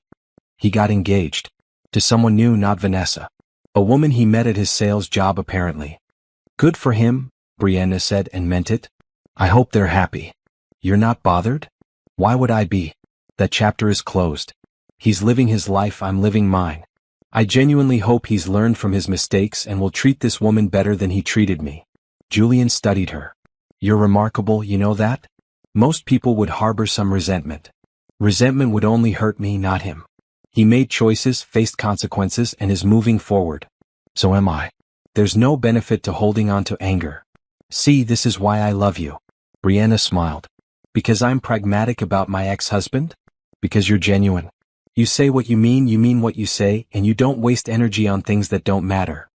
He got engaged. To someone new, not Vanessa. A woman he met at his sales job apparently. Good for him, Brianna said and meant it. I hope they're happy. You're not bothered? Why would I be? That chapter is closed. He's living his life, I'm living mine. I genuinely hope he's learned from his mistakes and will treat this woman better than he treated me. Julian studied her. You're remarkable, you know that? Most people would harbor some resentment. Resentment would only hurt me, not him. He made choices, faced consequences, and is moving forward. So am I. There's no benefit to holding on to anger. See, this is why I love you. Brianna smiled. Because I'm pragmatic about my ex-husband? Because you're genuine. You say what you mean what you say, and you don't waste energy on things that don't matter.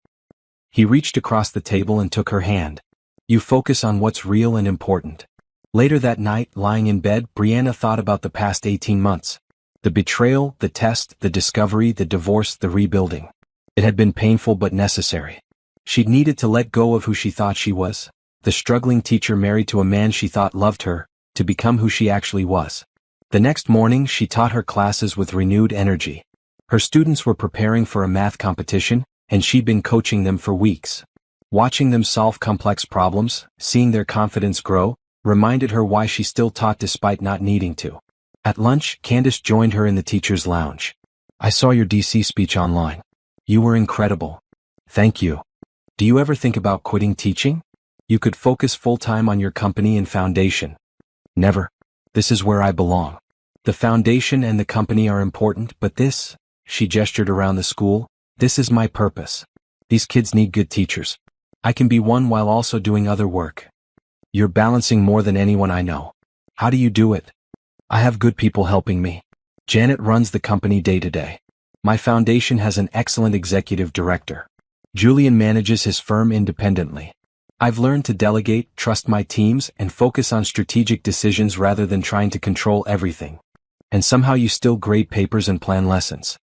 He reached across the table and took her hand. You focus on what's real and important. Later that night, lying in bed, Brianna thought about the past 18 months. The betrayal, the test, the discovery, the divorce, the rebuilding. It had been painful but necessary. She'd needed to let go of who she thought she was, the struggling teacher married to a man she thought loved her, to become who she actually was. The next morning, she taught her classes with renewed energy. Her students were preparing for a math competition, and she'd been coaching them for weeks. Watching them solve complex problems, seeing their confidence grow, reminded her why she still taught despite not needing to. At lunch, Candace joined her in the teacher's lounge. I saw your DC speech online. You were incredible. Thank you. Do you ever think about quitting teaching? You could focus full-time on your company and foundation. Never. This is where I belong. The foundation and the company are important, but this, she gestured around the school, this is my purpose. These kids need good teachers. I can be one while also doing other work. You're balancing more than anyone I know. How do you do it? I have good people helping me. Janet runs the company day to day. My foundation has an excellent executive director. Julian manages his firm independently. I've learned to delegate, trust my teams, and focus on strategic decisions rather than trying to control everything. And somehow you still grade papers and plan lessons.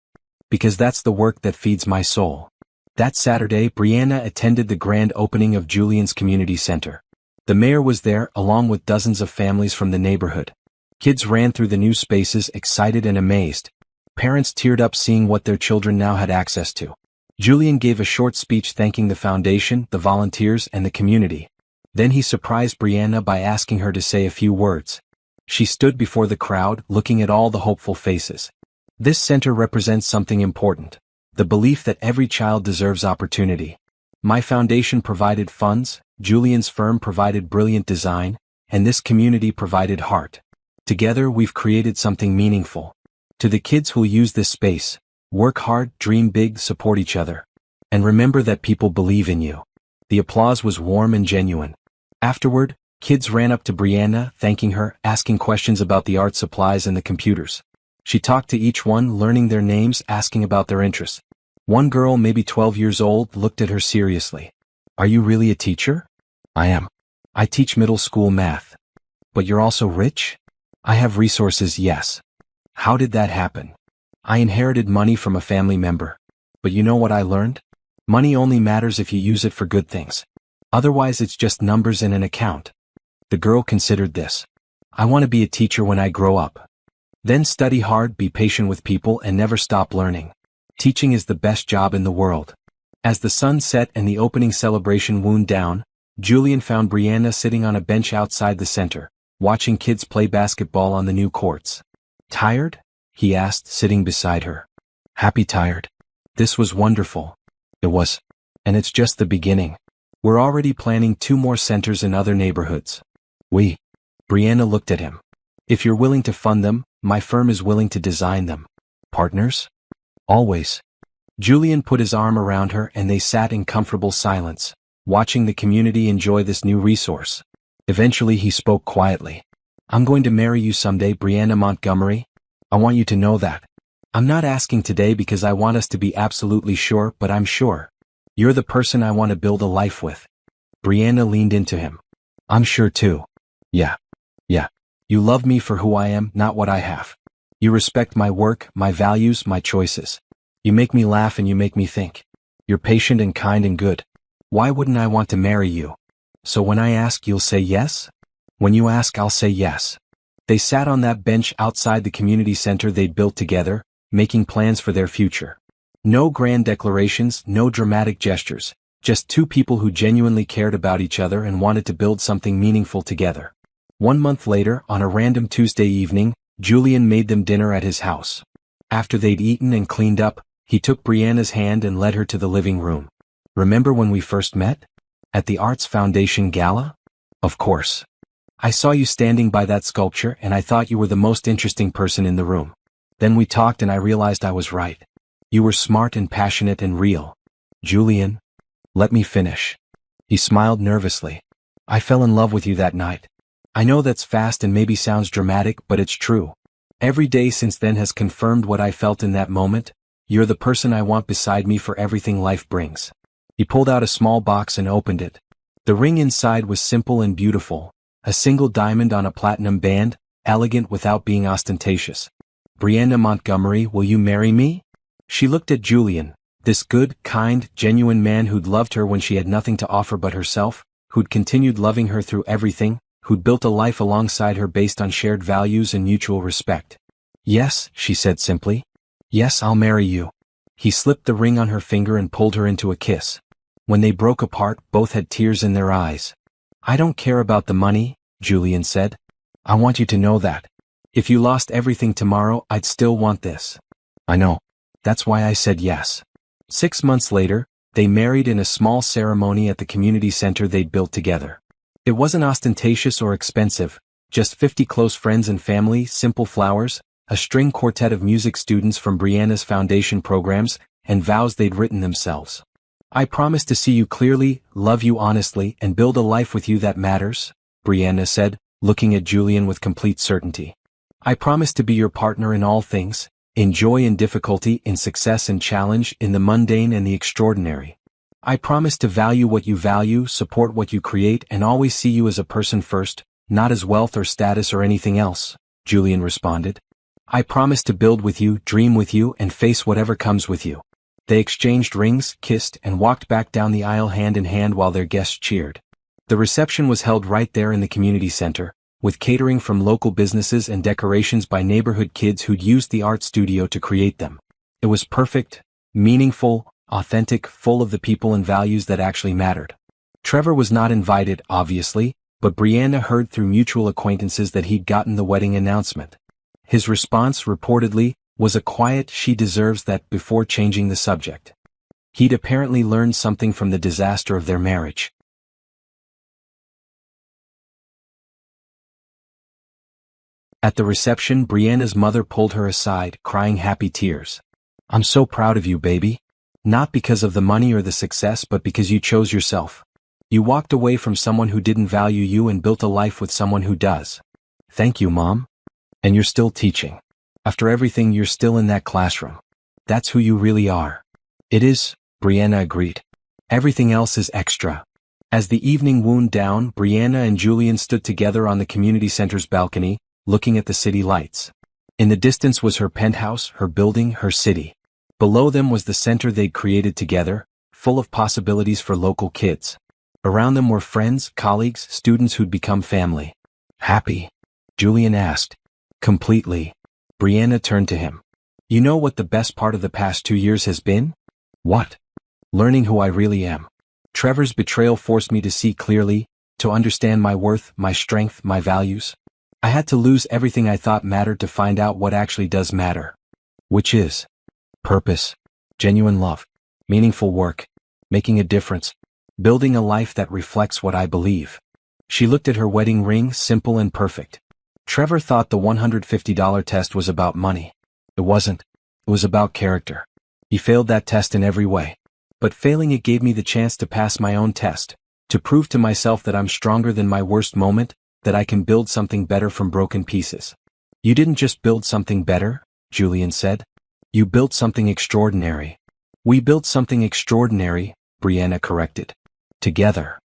Because that's the work that feeds my soul. That Saturday, Brianna attended the grand opening of Julian's community center. The mayor was there, along with dozens of families from the neighborhood. Kids ran through the new spaces, excited and amazed. Parents teared up seeing what their children now had access to. Julian gave a short speech thanking the foundation, the volunteers, and the community. Then he surprised Brianna by asking her to say a few words. She stood before the crowd, looking at all the hopeful faces. This center represents something important. The belief that every child deserves opportunity. My foundation provided funds, Julian's firm provided brilliant design, and this community provided heart. Together we've created something meaningful. To the kids who'll use this space, work hard, dream big, support each other. And remember that people believe in you. The applause was warm and genuine. Afterward, kids ran up to Brianna, thanking her, asking questions about the art supplies and the computers. She talked to each one, learning their names, asking about their interests. One girl, maybe 12 years old, looked at her seriously. Are you really a teacher? I am. I teach middle school math. But you're also rich? I have resources, yes. How did that happen? I inherited money from a family member. But you know what I learned? Money only matters if you use it for good things. Otherwise it's just numbers in an account. The girl considered this. I want to be a teacher when I grow up. Then study hard, be patient with people, and never stop learning. Teaching is the best job in the world. As the sun set and the opening celebration wound down, Julian found Brianna sitting on a bench outside the center, watching kids play basketball on the new courts. Tired? He asked, sitting beside her. Happy tired. This was wonderful. It was. And it's just the beginning. We're already planning 2 more centers in other neighborhoods. Brianna looked at him. If you're willing to fund them, my firm is willing to design them. Partners? Always. Julian put his arm around her and they sat in comfortable silence, watching the community enjoy this new resource. Eventually he spoke quietly. I'm going to marry you someday, Brianna Montgomery. I want you to know that. I'm not asking today because I want us to be absolutely sure, but I'm sure. You're the person I want to build a life with. Brianna leaned into him. I'm sure too. Yeah. You love me for who I am, not what I have. You respect my work, my values, my choices. You make me laugh and you make me think. You're patient and kind and good. Why wouldn't I want to marry you? So when I ask, you'll say yes? When you ask, I'll say yes. They sat on that bench outside the community center they'd built together, making plans for their future. No grand declarations, no dramatic gestures, just 2 people who genuinely cared about each other and wanted to build something meaningful together. 1 month later, on a random Tuesday evening, Julian made them dinner at his house. After they'd eaten and cleaned up, he took Brianna's hand and led her to the living room. Remember when we first met? At the Arts Foundation Gala? Of course. I saw you standing by that sculpture and I thought you were the most interesting person in the room. Then we talked and I realized I was right. You were smart and passionate and real. Julian, let me finish. He smiled nervously. I fell in love with you that night. I know that's fast and maybe sounds dramatic, but it's true. Every day since then has confirmed what I felt in that moment. You're the person I want beside me for everything life brings. He pulled out a small box and opened it. The ring inside was simple and beautiful. A single diamond on a platinum band, elegant without being ostentatious. Brianna Montgomery, will you marry me? She looked at Julian, this good, kind, genuine man who'd loved her when she had nothing to offer but herself, who'd continued loving her through everything, who'd built a life alongside her based on shared values and mutual respect. Yes, she said simply. Yes, I'll marry you. He slipped the ring on her finger and pulled her into a kiss. When they broke apart, both had tears in their eyes. I don't care about the money, Julian said. I want you to know that. If you lost everything tomorrow, I'd still want this. I know. That's why I said yes. 6 months later, they married in a small ceremony at the community center they'd built together. It wasn't ostentatious or expensive, just 50 close friends and family, simple flowers, a string quartet of music students from Brianna's foundation programs, and vows they'd written themselves. I promise to see you clearly, love you honestly, and build a life with you that matters, Brianna said, looking at Julian with complete certainty. I promise to be your partner in all things, in joy and difficulty, in success and challenge, in the mundane and the extraordinary. I promise to value what you value, support what you create, and always see you as a person first, not as wealth or status or anything else, Julian responded. I promise to build with you, dream with you, and face whatever comes with you. They exchanged rings, kissed, and walked back down the aisle hand in hand while their guests cheered. The reception was held right there in the community center, with catering from local businesses and decorations by neighborhood kids who'd used the art studio to create them. It was perfect, meaningful, authentic, full of the people and values that actually mattered. Trevor was not invited, obviously, but Brianna heard through mutual acquaintances that he'd gotten the wedding announcement. His response, reportedly, was a quiet "she deserves that" before changing the subject. He'd apparently learned something from the disaster of their marriage. At the reception, Brianna's mother pulled her aside, crying happy tears. "I'm so proud of you, baby. Not because of the money or the success, but because you chose yourself. You walked away from someone who didn't value you and built a life with someone who does. Thank you, Mom. And you're still teaching. After everything, you're still in that classroom. That's who you really are." "It is," Brianna agreed. "Everything else is extra." As the evening wound down, Brianna and Julian stood together on the community center's balcony, looking at the city lights. In the distance was her penthouse, her building, her city. Below them was the center they'd created together, full of possibilities for local kids. Around them were friends, colleagues, students who'd become family. "Happy?" Julian asked. "Completely." Brianna turned to him. "You know what the best part of the past 2 years has been?" "What?" "Learning who I really am. Trevor's betrayal forced me to see clearly, to understand my worth, my strength, my values. I had to lose everything I thought mattered to find out what actually does matter. Which is purpose, genuine love, meaningful work, making a difference, building a life that reflects what I believe." She looked at her wedding ring, simple and perfect. Trevor thought the $150 test was about money. It wasn't. It was about character. He failed that test in every way. But failing it gave me the chance to pass my own test, to prove to myself that I'm stronger than my worst moment, that I can build something better from broken pieces. "You didn't just build something better," Julian said. "You built something extraordinary." "We built something extraordinary," Brianna corrected. "Together."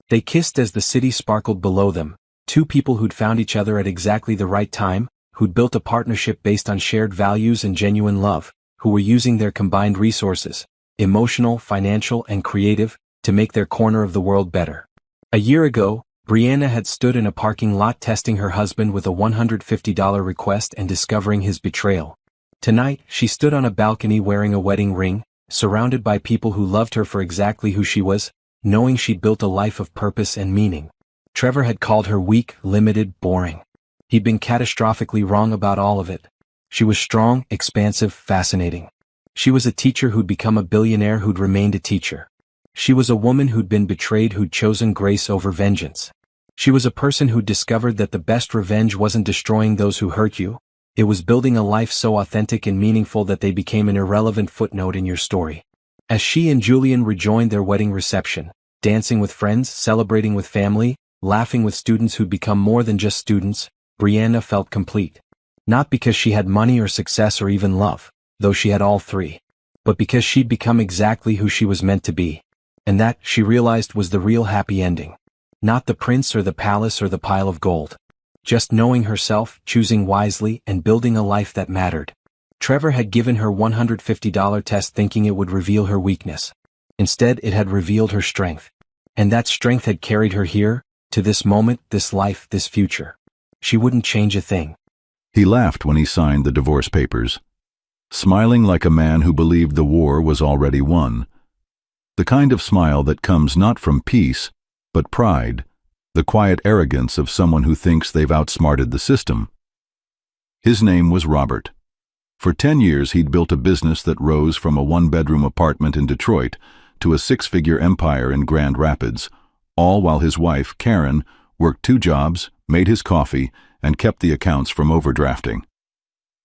They kissed as the city sparkled below them, two people who'd found each other at exactly the right time, who'd built a partnership based on shared values and genuine love, who were using their combined resources, emotional, financial, and creative, to make their corner of the world better. A year ago, Brianna had stood in a parking lot testing her husband with a $150 request and discovering his betrayal. Tonight, she stood on a balcony wearing a wedding ring, surrounded by people who loved her for exactly who she was, knowing she'd built a life of purpose and meaning. Trevor had called her weak, limited, boring. He'd been catastrophically wrong about all of it. She was strong, expansive, fascinating. She was a teacher who'd become a billionaire who'd remained a teacher. She was a woman who'd been betrayed who'd chosen grace over vengeance. She was a person who'd discovered that the best revenge wasn't destroying those who hurt you, it was building a life so authentic and meaningful that they became an irrelevant footnote in your story. As she and Julian rejoined their wedding reception, dancing with friends, celebrating with family, laughing with students who'd become more than just students, Brianna felt complete. Not because she had money or success or even love, though she had all three, but because she'd become exactly who she was meant to be. And that, she realized, was the real happy ending. Not the prince or the palace or the pile of gold. Just knowing herself, choosing wisely, and building a life that mattered. Trevor had given her $150 test thinking it would reveal her weakness. Instead, it had revealed her strength. And that strength had carried her here, to this moment, this life, this future. She wouldn't change a thing. He laughed when he signed the divorce papers, smiling like a man who believed the war was already won. The kind of smile that comes not from peace, but pride, the quiet arrogance of someone who thinks they've outsmarted the system. His name was Robert. For 10 years he'd built a business that rose from a one-bedroom apartment in Detroit to a 6-figure empire in Grand Rapids, all while his wife, Karen, worked 2 jobs, made his coffee, and kept the accounts from overdrafting.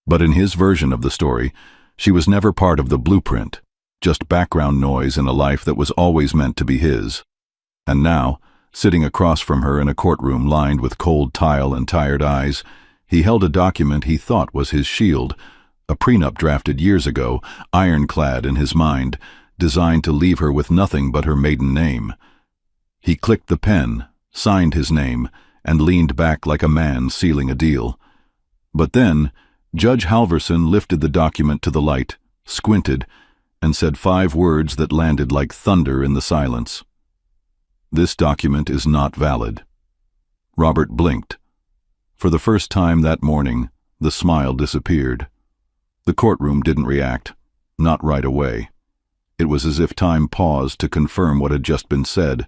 But in his version of the story, she was never part of the blueprint, just background noise in a life that was always meant to be his. And now, sitting across from her in a courtroom lined with cold tile and tired eyes, he held a document he thought was his shield, a prenup drafted years ago, ironclad in his mind, designed to leave her with nothing but her maiden name. He clicked the pen, signed his name, and leaned back like a man sealing a deal. But then, Judge Halverson lifted the document to the light, squinted, and said 5 words that landed like thunder in the silence. "This document is not valid." Robert blinked. For the first time that morning, the smile disappeared. The courtroom didn't react, not right away. It was as if time paused to confirm what had just been said,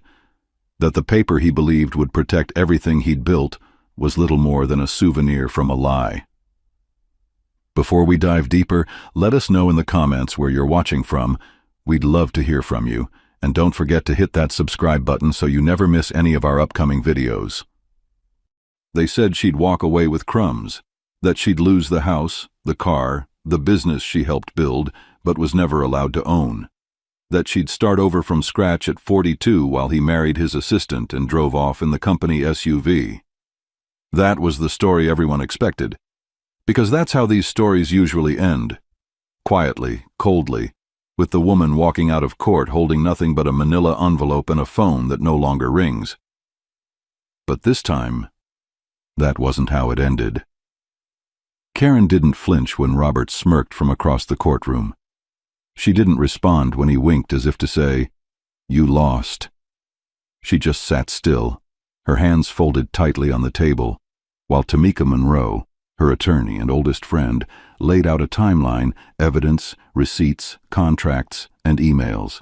that the paper he believed would protect everything he'd built was little more than a souvenir from a lie. Before we dive deeper, let us know in the comments where you're watching from. We'd love to hear from you, and don't forget to hit that subscribe button so you never miss any of our upcoming videos. They said she'd walk away with crumbs, that she'd lose the house, the car, the business she helped build but was never allowed to own, that she'd start over from scratch at 42 while he married his assistant and drove off in the company SUV. That was the story everyone expected, because that's how these stories usually end. Quietly, coldly, with the woman walking out of court holding nothing but a manila envelope and a phone that no longer rings. But this time, that wasn't how it ended. Karen didn't flinch when Robert smirked from across the courtroom. She didn't respond when he winked as if to say, "You lost." She just sat still, her hands folded tightly on the table, while Tamika Monroe, her attorney and oldest friend, laid out a timeline, evidence, receipts, contracts, and emails.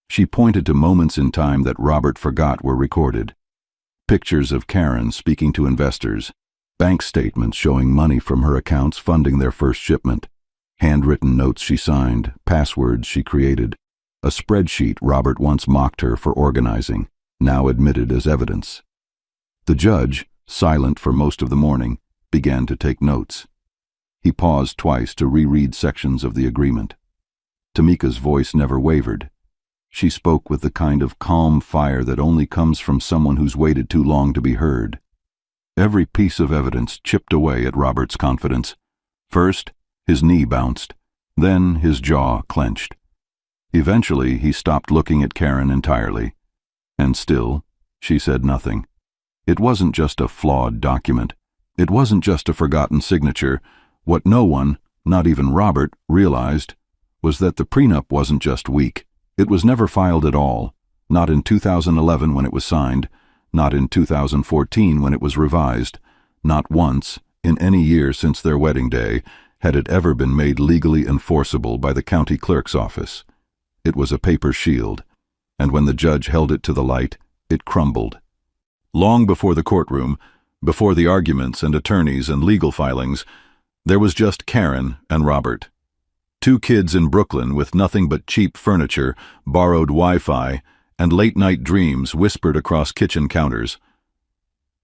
She pointed to moments in time that Robert forgot were recorded. Pictures of Karen speaking to investors, bank statements showing money from her accounts funding their first shipment, handwritten notes she signed, passwords she created, a spreadsheet Robert once mocked her for organizing, now admitted as evidence. The judge, silent for most of the morning, began to take notes. He paused twice to reread sections of the agreement. Tamika's voice never wavered. She spoke with the kind of calm fire that only comes from someone who's waited too long to be heard. Every piece of evidence chipped away at Robert's confidence. First, his knee bounced. Then his jaw clenched. Eventually, he stopped looking at Karen entirely. And still, she said nothing. It wasn't just a flawed document. It wasn't just a forgotten signature. What no one, not even Robert, realized was that the prenup wasn't just weak. It was never filed at all. Not in 2011 when it was signed. Not in 2014 when it was revised. Not once, in any year since their wedding day, had it ever been made legally enforceable by the county clerk's office. It was a paper shield, and when the judge held it to the light, it crumbled. Long before the courtroom, before the arguments and attorneys and legal filings, there was just Karen and Robert. 2 kids in Brooklyn with nothing but cheap furniture, borrowed Wi-Fi, and late-night dreams whispered across kitchen counters.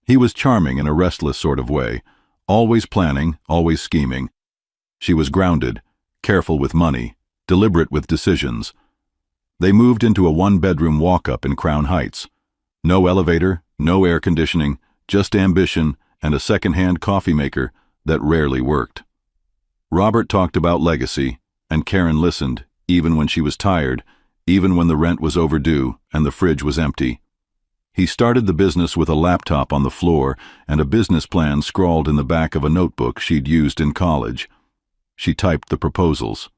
He was charming in a restless sort of way, always planning, always scheming. She was grounded, careful with money, deliberate with decisions. They moved into a 1-bedroom walk-up in Crown Heights. No elevator, no air conditioning, just ambition and a second-hand coffee maker that rarely worked. Robert talked about legacy, and Karen listened, even when she was tired, even when the rent was overdue and the fridge was empty. He started the business with a laptop on the floor and a business plan scrawled in the back of a notebook she'd used in college. She typed the proposals.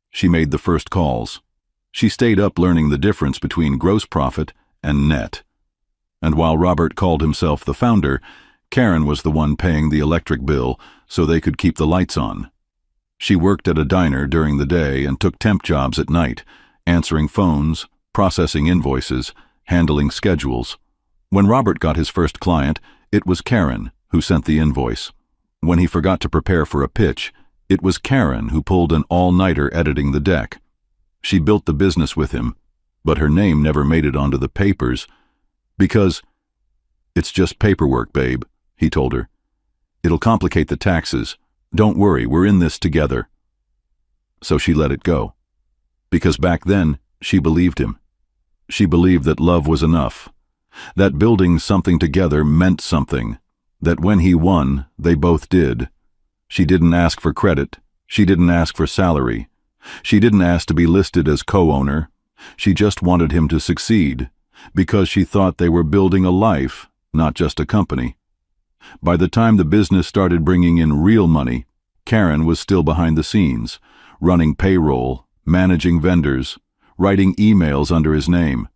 She made the first calls. She stayed up learning the difference between gross profit and net. And while Robert called himself the founder, Karen was the one paying the electric bill so they could keep the lights on. She worked at a diner during the day and took temp jobs at night, answering phones, processing invoices, handling schedules. When Robert got his first client, it was Karen who sent the invoice. When he forgot to prepare for a pitch, it was Karen who pulled an all-nighter editing the deck. She built the business with him, but her name never made it onto the papers because, "It's just paperwork, babe," he told her. "It'll complicate the taxes. Don't worry, we're in this together." So she let it go. Because back then, she believed him. She believed that love was enough, that building something together meant something, that when he won, they both did. She didn't ask for credit. She didn't ask for salary. She didn't ask to be listed as co-owner. She just wanted him to succeed, because she thought they were building a life, not just a company. By the time the business started bringing in real money, Karen was still behind the scenes, running payroll, managing vendors, writing emails under his name.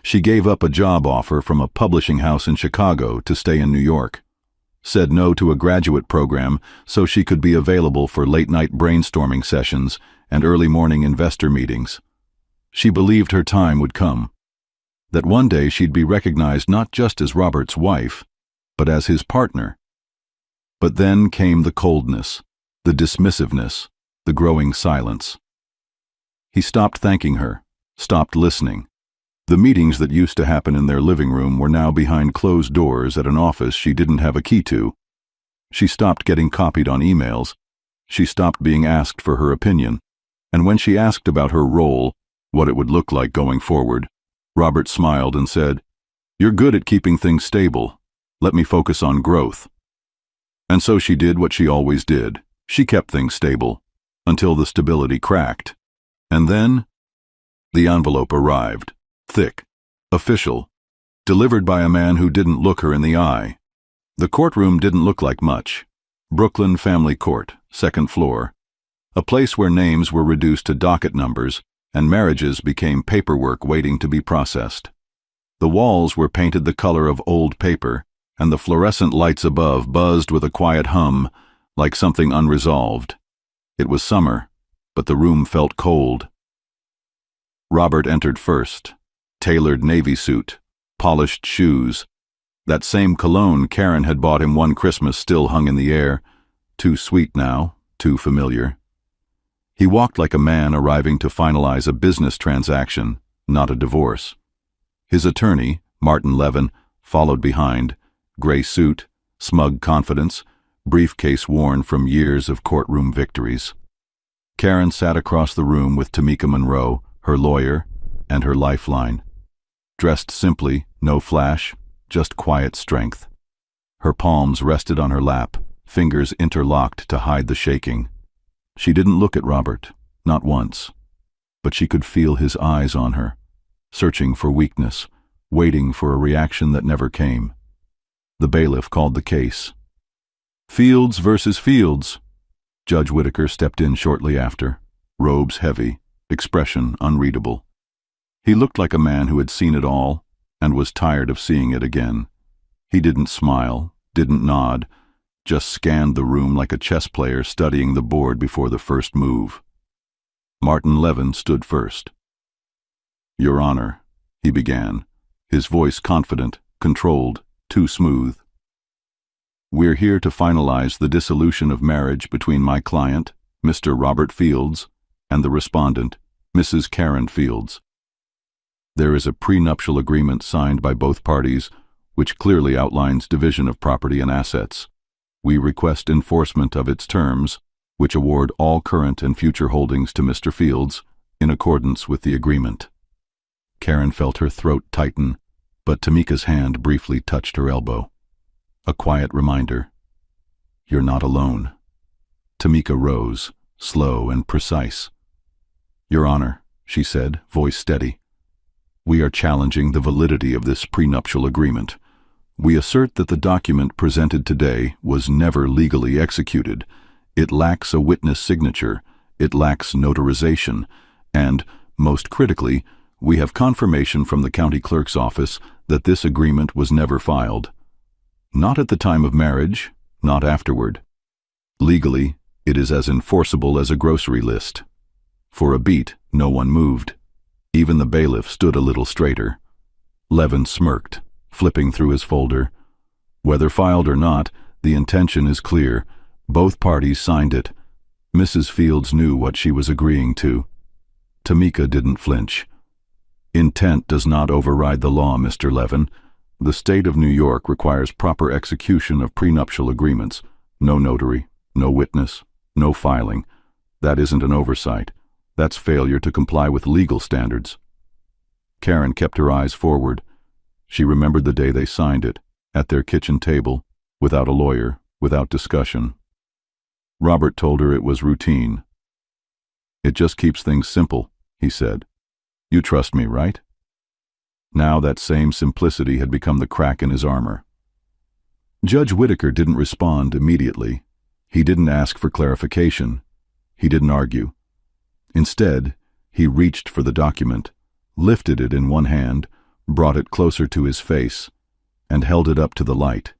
She gave up a job offer from a publishing house in Chicago to stay in New York, said no to a graduate program so she could be available for late-night brainstorming sessions and early-morning investor meetings. She believed her time would come, that one day she'd be recognized not just as Robert's wife, but as his partner. But then came the coldness, the dismissiveness, the growing silence. He stopped thanking her, stopped listening. The meetings that used to happen in their living room were now behind closed doors at an office she didn't have a key to. She stopped getting copied on emails. She stopped being asked for her opinion. And when she asked about her role, what it would look like going forward, Robert smiled and said, "You're good at keeping things stable. Let me focus on growth." And so she did what she always did. She kept things stable, until the stability cracked. And then, the envelope arrived. Thick, official, delivered by a man who didn't look her in the eye. The courtroom didn't look like much. Brooklyn Family Court, second floor. A place where names were reduced to docket numbers and marriages became paperwork waiting to be processed. The walls were painted the color of old paper, and the fluorescent lights above buzzed with a quiet hum, like something unresolved. It was summer, but the room felt cold. Robert entered first. Tailored navy suit, polished shoes. That same cologne Karen had bought him one Christmas still hung in the air, too sweet now, too familiar. He walked like a man arriving to finalize a business transaction, not a divorce. His attorney, Martin Levin, followed behind, gray suit, smug confidence, briefcase worn from years of courtroom victories. Karen sat across the room with Tamika Monroe, her lawyer, and her lifeline. Dressed simply, no flash, just quiet strength. Her palms rested on her lap, fingers interlocked to hide the shaking. She didn't look at Robert, not once, but she could feel his eyes on her, searching for weakness, waiting for a reaction that never came. The bailiff called the case. "Fields versus Fields." Judge Whitaker stepped in shortly after, robes heavy, expression unreadable. He looked like a man who had seen it all and was tired of seeing it again. He didn't smile, didn't nod, just scanned the room like a chess player studying the board before the first move. Martin Levin stood first. "Your Honor," he began, his voice confident, controlled, too smooth. "We're here to finalize the dissolution of marriage between my client, Mr. Robert Fields, and the respondent, Mrs. Karen Fields. There is a prenuptial agreement signed by both parties, which clearly outlines division of property and assets. We request enforcement of its terms, which award all current and future holdings to Mr. Fields, in accordance with the agreement." Karen felt her throat tighten, but Tamika's hand briefly touched her elbow. A quiet reminder. "You're not alone." Tamika rose, slow and precise. "Your Honor," she said, voice steady, "we are challenging the validity of this prenuptial agreement. We assert that the document presented today was never legally executed. It lacks a witness signature, it lacks notarization, and, most critically, we have confirmation from the county clerk's office that this agreement was never filed. Not at the time of marriage, not afterward. Legally, it is as enforceable as a grocery list." For a beat, no one moved. Even the bailiff stood a little straighter. Levin smirked, flipping through his folder. "Whether filed or not, the intention is clear. Both parties signed it. Mrs. Fields knew what she was agreeing to." Tamika didn't flinch. "Intent does not override the law, Mr. Levin. The state of New York requires proper execution of prenuptial agreements. No notary, no witness, no filing. That isn't an oversight. That's failure to comply with legal standards." Karen kept her eyes forward. She remembered the day they signed it, at their kitchen table, without a lawyer, without discussion. Robert told her it was routine. "It just keeps things simple," he said. "You trust me, right?" Now that same simplicity had become the crack in his armor. Judge Whitaker didn't respond immediately. He didn't ask for clarification. He didn't argue. Instead, he reached for the document, lifted it in one hand, brought it closer to his face, and held it up to the light.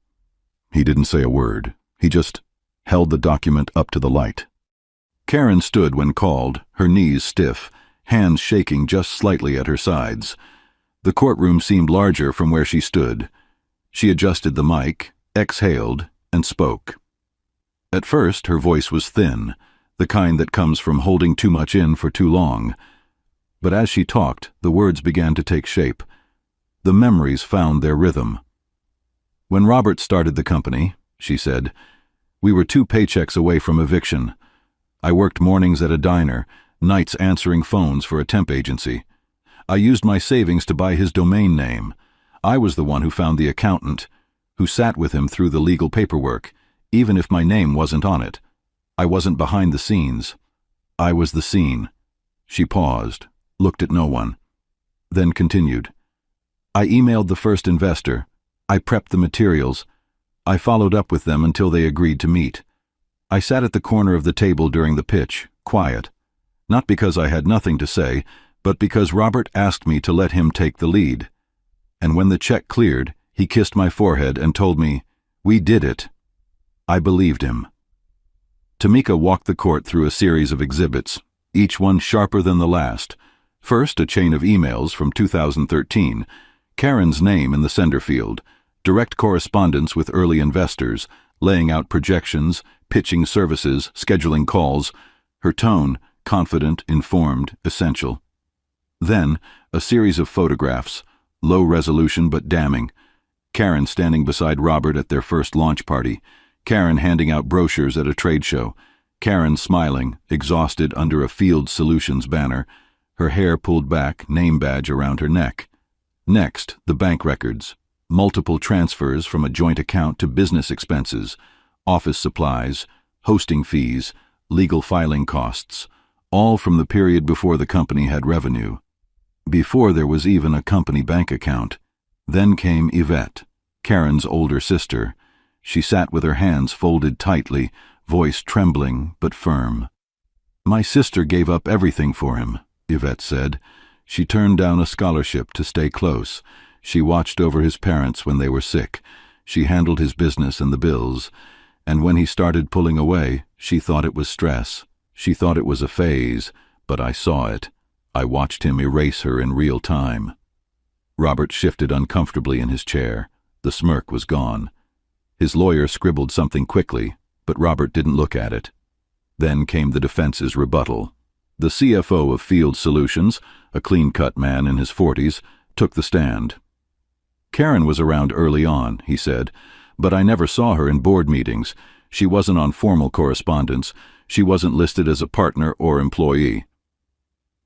He didn't say a word. He just held the document up to the light. Karen stood when called, her knees stiff, hands shaking just slightly at her sides. The courtroom seemed larger from where she stood. She adjusted the mic, exhaled, and spoke. At first, her voice was thin, the kind that comes from holding too much in for too long. But as she talked, the words began to take shape. The memories found their rhythm. "When Robert started the company," she said, "we were 2 paychecks away from eviction. I worked mornings at a diner, nights answering phones for a temp agency. I used my savings to buy his domain name. I was the one who found the accountant, who sat with him through the legal paperwork, even if my name wasn't on it. I wasn't behind the scenes. I was the scene." She paused, looked at no one, then continued. "I emailed the first investor. I prepped the materials. I followed up with them until they agreed to meet. I sat at the corner of the table during the pitch, quiet. Not because I had nothing to say, but because Robert asked me to let him take the lead. And when the check cleared, he kissed my forehead and told me, 'We did it.' I believed him." Tamika walked the court through a series of exhibits, each one sharper than the last. First, a chain of emails from 2013, Karen's name in the sender field, direct correspondence with early investors, laying out projections, pitching services, scheduling calls, her tone, confident, informed, essential. Then, a series of photographs, low resolution but damning. Karen standing beside Robert at their first launch party, Karen handing out brochures at a trade show, Karen smiling, exhausted under a Field Solutions banner, her hair pulled back, name badge around her neck. Next, the bank records, multiple transfers from a joint account to business expenses, office supplies, hosting fees, legal filing costs, all from the period before the company had revenue. Before there was even a company bank account. Then came Yvette, Karen's older sister. She sat with her hands folded tightly, voice trembling but firm. "My sister gave up everything for him," Yvette said. "She turned down a scholarship to stay close. She watched over his parents when they were sick. She handled his business and the bills. And when he started pulling away, she thought it was stress. She thought it was a phase, but I saw it. I watched him erase her in real time." Robert shifted uncomfortably in his chair. The smirk was gone. His lawyer scribbled something quickly, but Robert didn't look at it. Then came the defense's rebuttal. The CFO of Field Solutions, a clean-cut man in his 40s, took the stand. "Karen was around early on," he said, "but I never saw her in board meetings. She wasn't on formal correspondence. She wasn't listed as a partner or employee."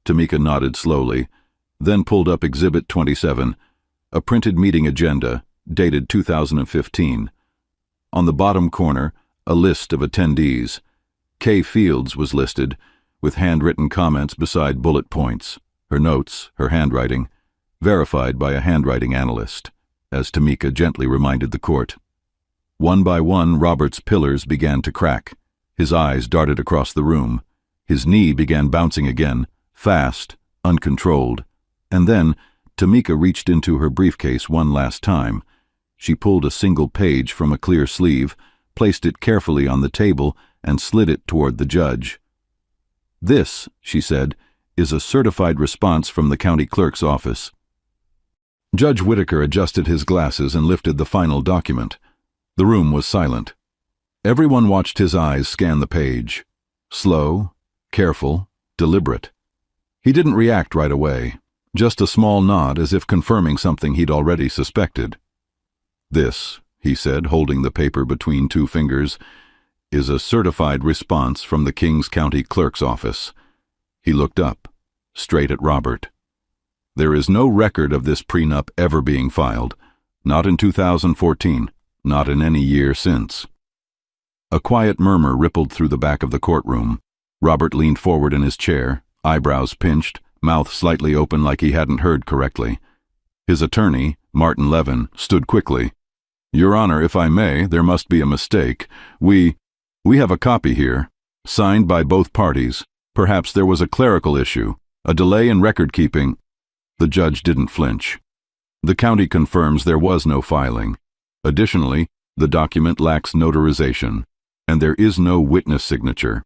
Tamika nodded slowly, then pulled up Exhibit 27, a printed meeting agenda, dated 2015. On the bottom corner, a list of attendees. Kay Fields was listed, with handwritten comments beside bullet points, her notes, her handwriting, verified by a handwriting analyst, as Tamika gently reminded the court. One by one, Robert's pillars began to crack. His eyes darted across the room. His knee began bouncing again, fast, uncontrolled. And then, Tamika reached into her briefcase one last time. She pulled a single page from a clear sleeve, placed it carefully on the table, and slid it toward the judge. "This," she said, "is a certified response from the county clerk's office." Judge Whitaker adjusted his glasses and lifted the final document. The room was silent. Everyone watched his eyes scan the page. Slow, careful, deliberate. He didn't react right away, just a small nod as if confirming something he'd already suspected. "This," he said, holding the paper between 2 fingers, "is a certified response from the Kings County Clerk's office." He looked up, straight at Robert. "There is no record of this prenup ever being filed, not in 2014, not in any year since." A quiet murmur rippled through the back of the courtroom. Robert leaned forward in his chair, eyebrows pinched, mouth slightly open like he hadn't heard correctly. His attorney, Martin Levin, stood quickly. "Your Honor, if I may, there must be a mistake. We have a copy here, signed by both parties. Perhaps there was a clerical issue, a delay in record-keeping." The judge didn't flinch. "The county confirms there was no filing. Additionally, the document lacks notarization, and there is no witness signature."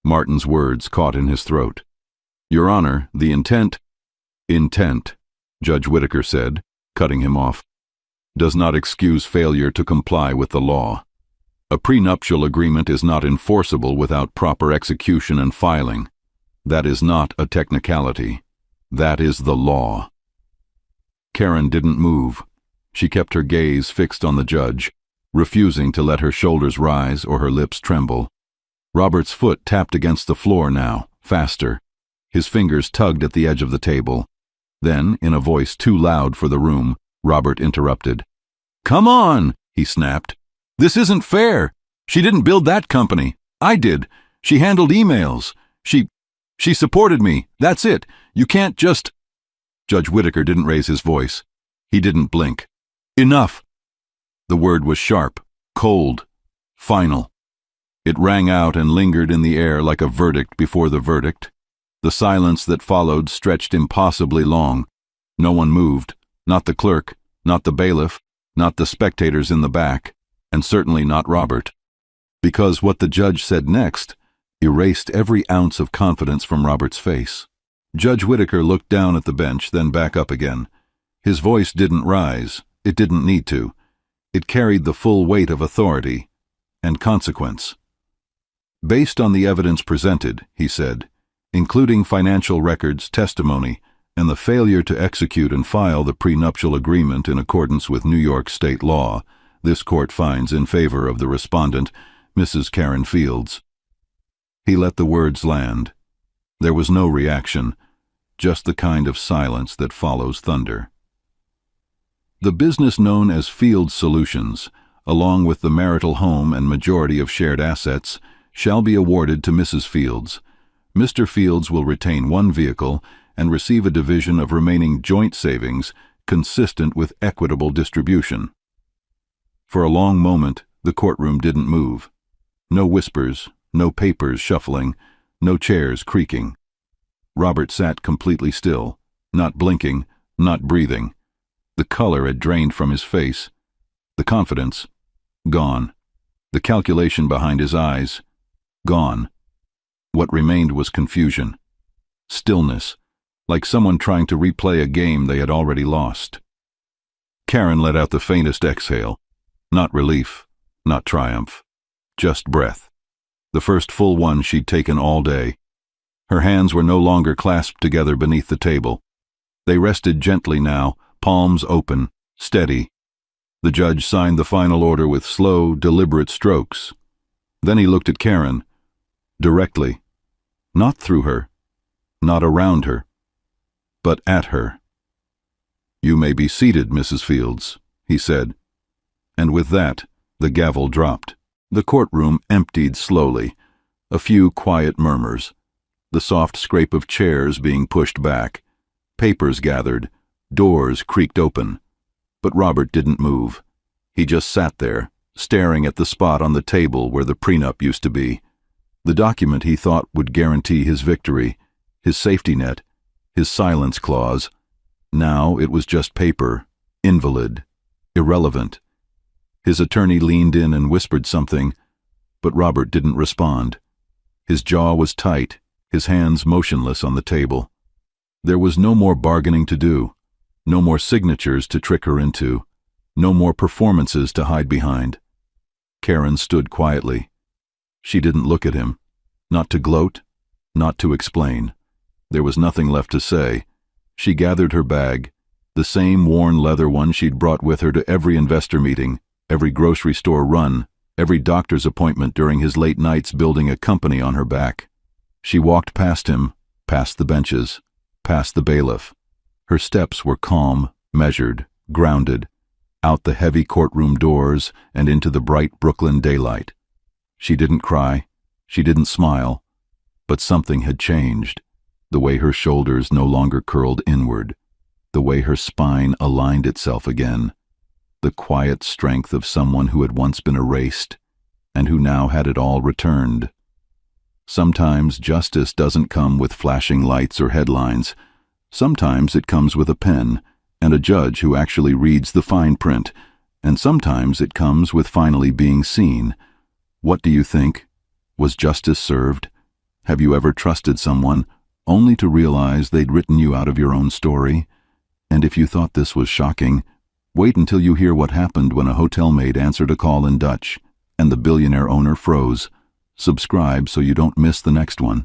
Martin's words caught in his throat. "Your Honor, the intent," Judge Whitaker said, cutting him off, "does not excuse failure to comply with the law. A prenuptial agreement is not enforceable without proper execution and filing. That is not a technicality. That is the law." Karen didn't move. She kept her gaze fixed on the judge, refusing to let her shoulders rise or her lips tremble. Robert's foot tapped against the floor now, faster. His fingers tugged at the edge of the table. Then, in a voice too loud for the room, Robert interrupted. "Come on," he snapped. "This isn't fair. She didn't build that company. I did. She handled emails. She supported me. That's it. You can't just—" Judge Whitaker didn't raise his voice. He didn't blink. "Enough." The word was sharp, cold, final. It rang out and lingered in the air like a verdict before the verdict. The silence that followed stretched impossibly long. No one moved, not the clerk, not the bailiff, not the spectators in the back, and certainly not Robert. Because what the judge said next erased every ounce of confidence from Robert's face. Judge Whitaker looked down at the bench, then back up again. His voice didn't rise. It didn't need to. It carried the full weight of authority and consequence. "Based on the evidence presented," he said, "including financial records, testimony, and the failure to execute and file the prenuptial agreement in accordance with New York state law, this court finds in favor of the respondent, Mrs. Karen Fields." He let the words land. There was no reaction, just the kind of silence that follows thunder. The business known as Fields Solutions, along with the marital home and majority of shared assets, shall be awarded to Mrs. Fields. Mr. Fields will retain one vehicle and receive a division of remaining joint savings consistent with equitable distribution. For a long moment, the courtroom didn't move. No whispers, no papers shuffling, no chairs creaking. Robert sat completely still, not blinking, not breathing. The color had drained from his face. The confidence, gone. The calculation behind his eyes, gone. What remained was confusion. Stillness, like someone trying to replay a game they had already lost. Karen let out the faintest exhale. Not relief, not triumph. Just breath. The first full one she'd taken all day. Her hands were no longer clasped together beneath the table. They rested gently now, palms open, steady. The judge signed the final order with slow, deliberate strokes. Then he looked at Karen, directly, not through her, not around her, but at her. "You may be seated, Mrs. Fields," he said. And with that, the gavel dropped. The courtroom emptied slowly. A few quiet murmurs. The soft scrape of chairs being pushed back. Papers gathered. Doors creaked open. But Robert didn't move. He just sat there, staring at the spot on the table where the prenup used to be. The document he thought would guarantee his victory, his safety net, his silence clause. Now it was just paper, invalid, irrelevant. His attorney leaned in and whispered something, but Robert didn't respond. His jaw was tight, his hands motionless on the table. There was no more bargaining to do, no more signatures to trick her into, no more performances to hide behind. Karen stood quietly. She didn't look at him, not to gloat, not to explain. There was nothing left to say. She gathered her bag, the same worn leather one she'd brought with her to every investor meeting, every grocery store run, every doctor's appointment during his late nights building a company on her back. She walked past him, past the benches, past the bailiff. Her steps were calm, measured, grounded, out the heavy courtroom doors and into the bright Brooklyn daylight. She didn't cry. She didn't smile. But something had changed. The way her shoulders no longer curled inward. The way her spine aligned itself again. The quiet strength of someone who had once been erased, and who now had it all returned. Sometimes justice doesn't come with flashing lights or headlines. Sometimes it comes with a pen, and a judge who actually reads the fine print, and sometimes it comes with finally being seen. What do you think? Was justice served? Have you ever trusted someone, only to realize they'd written you out of your own story? And if you thought this was shocking, wait until you hear what happened when a hotel maid answered a call in Dutch, and the billionaire owner froze. Subscribe so you don't miss the next one.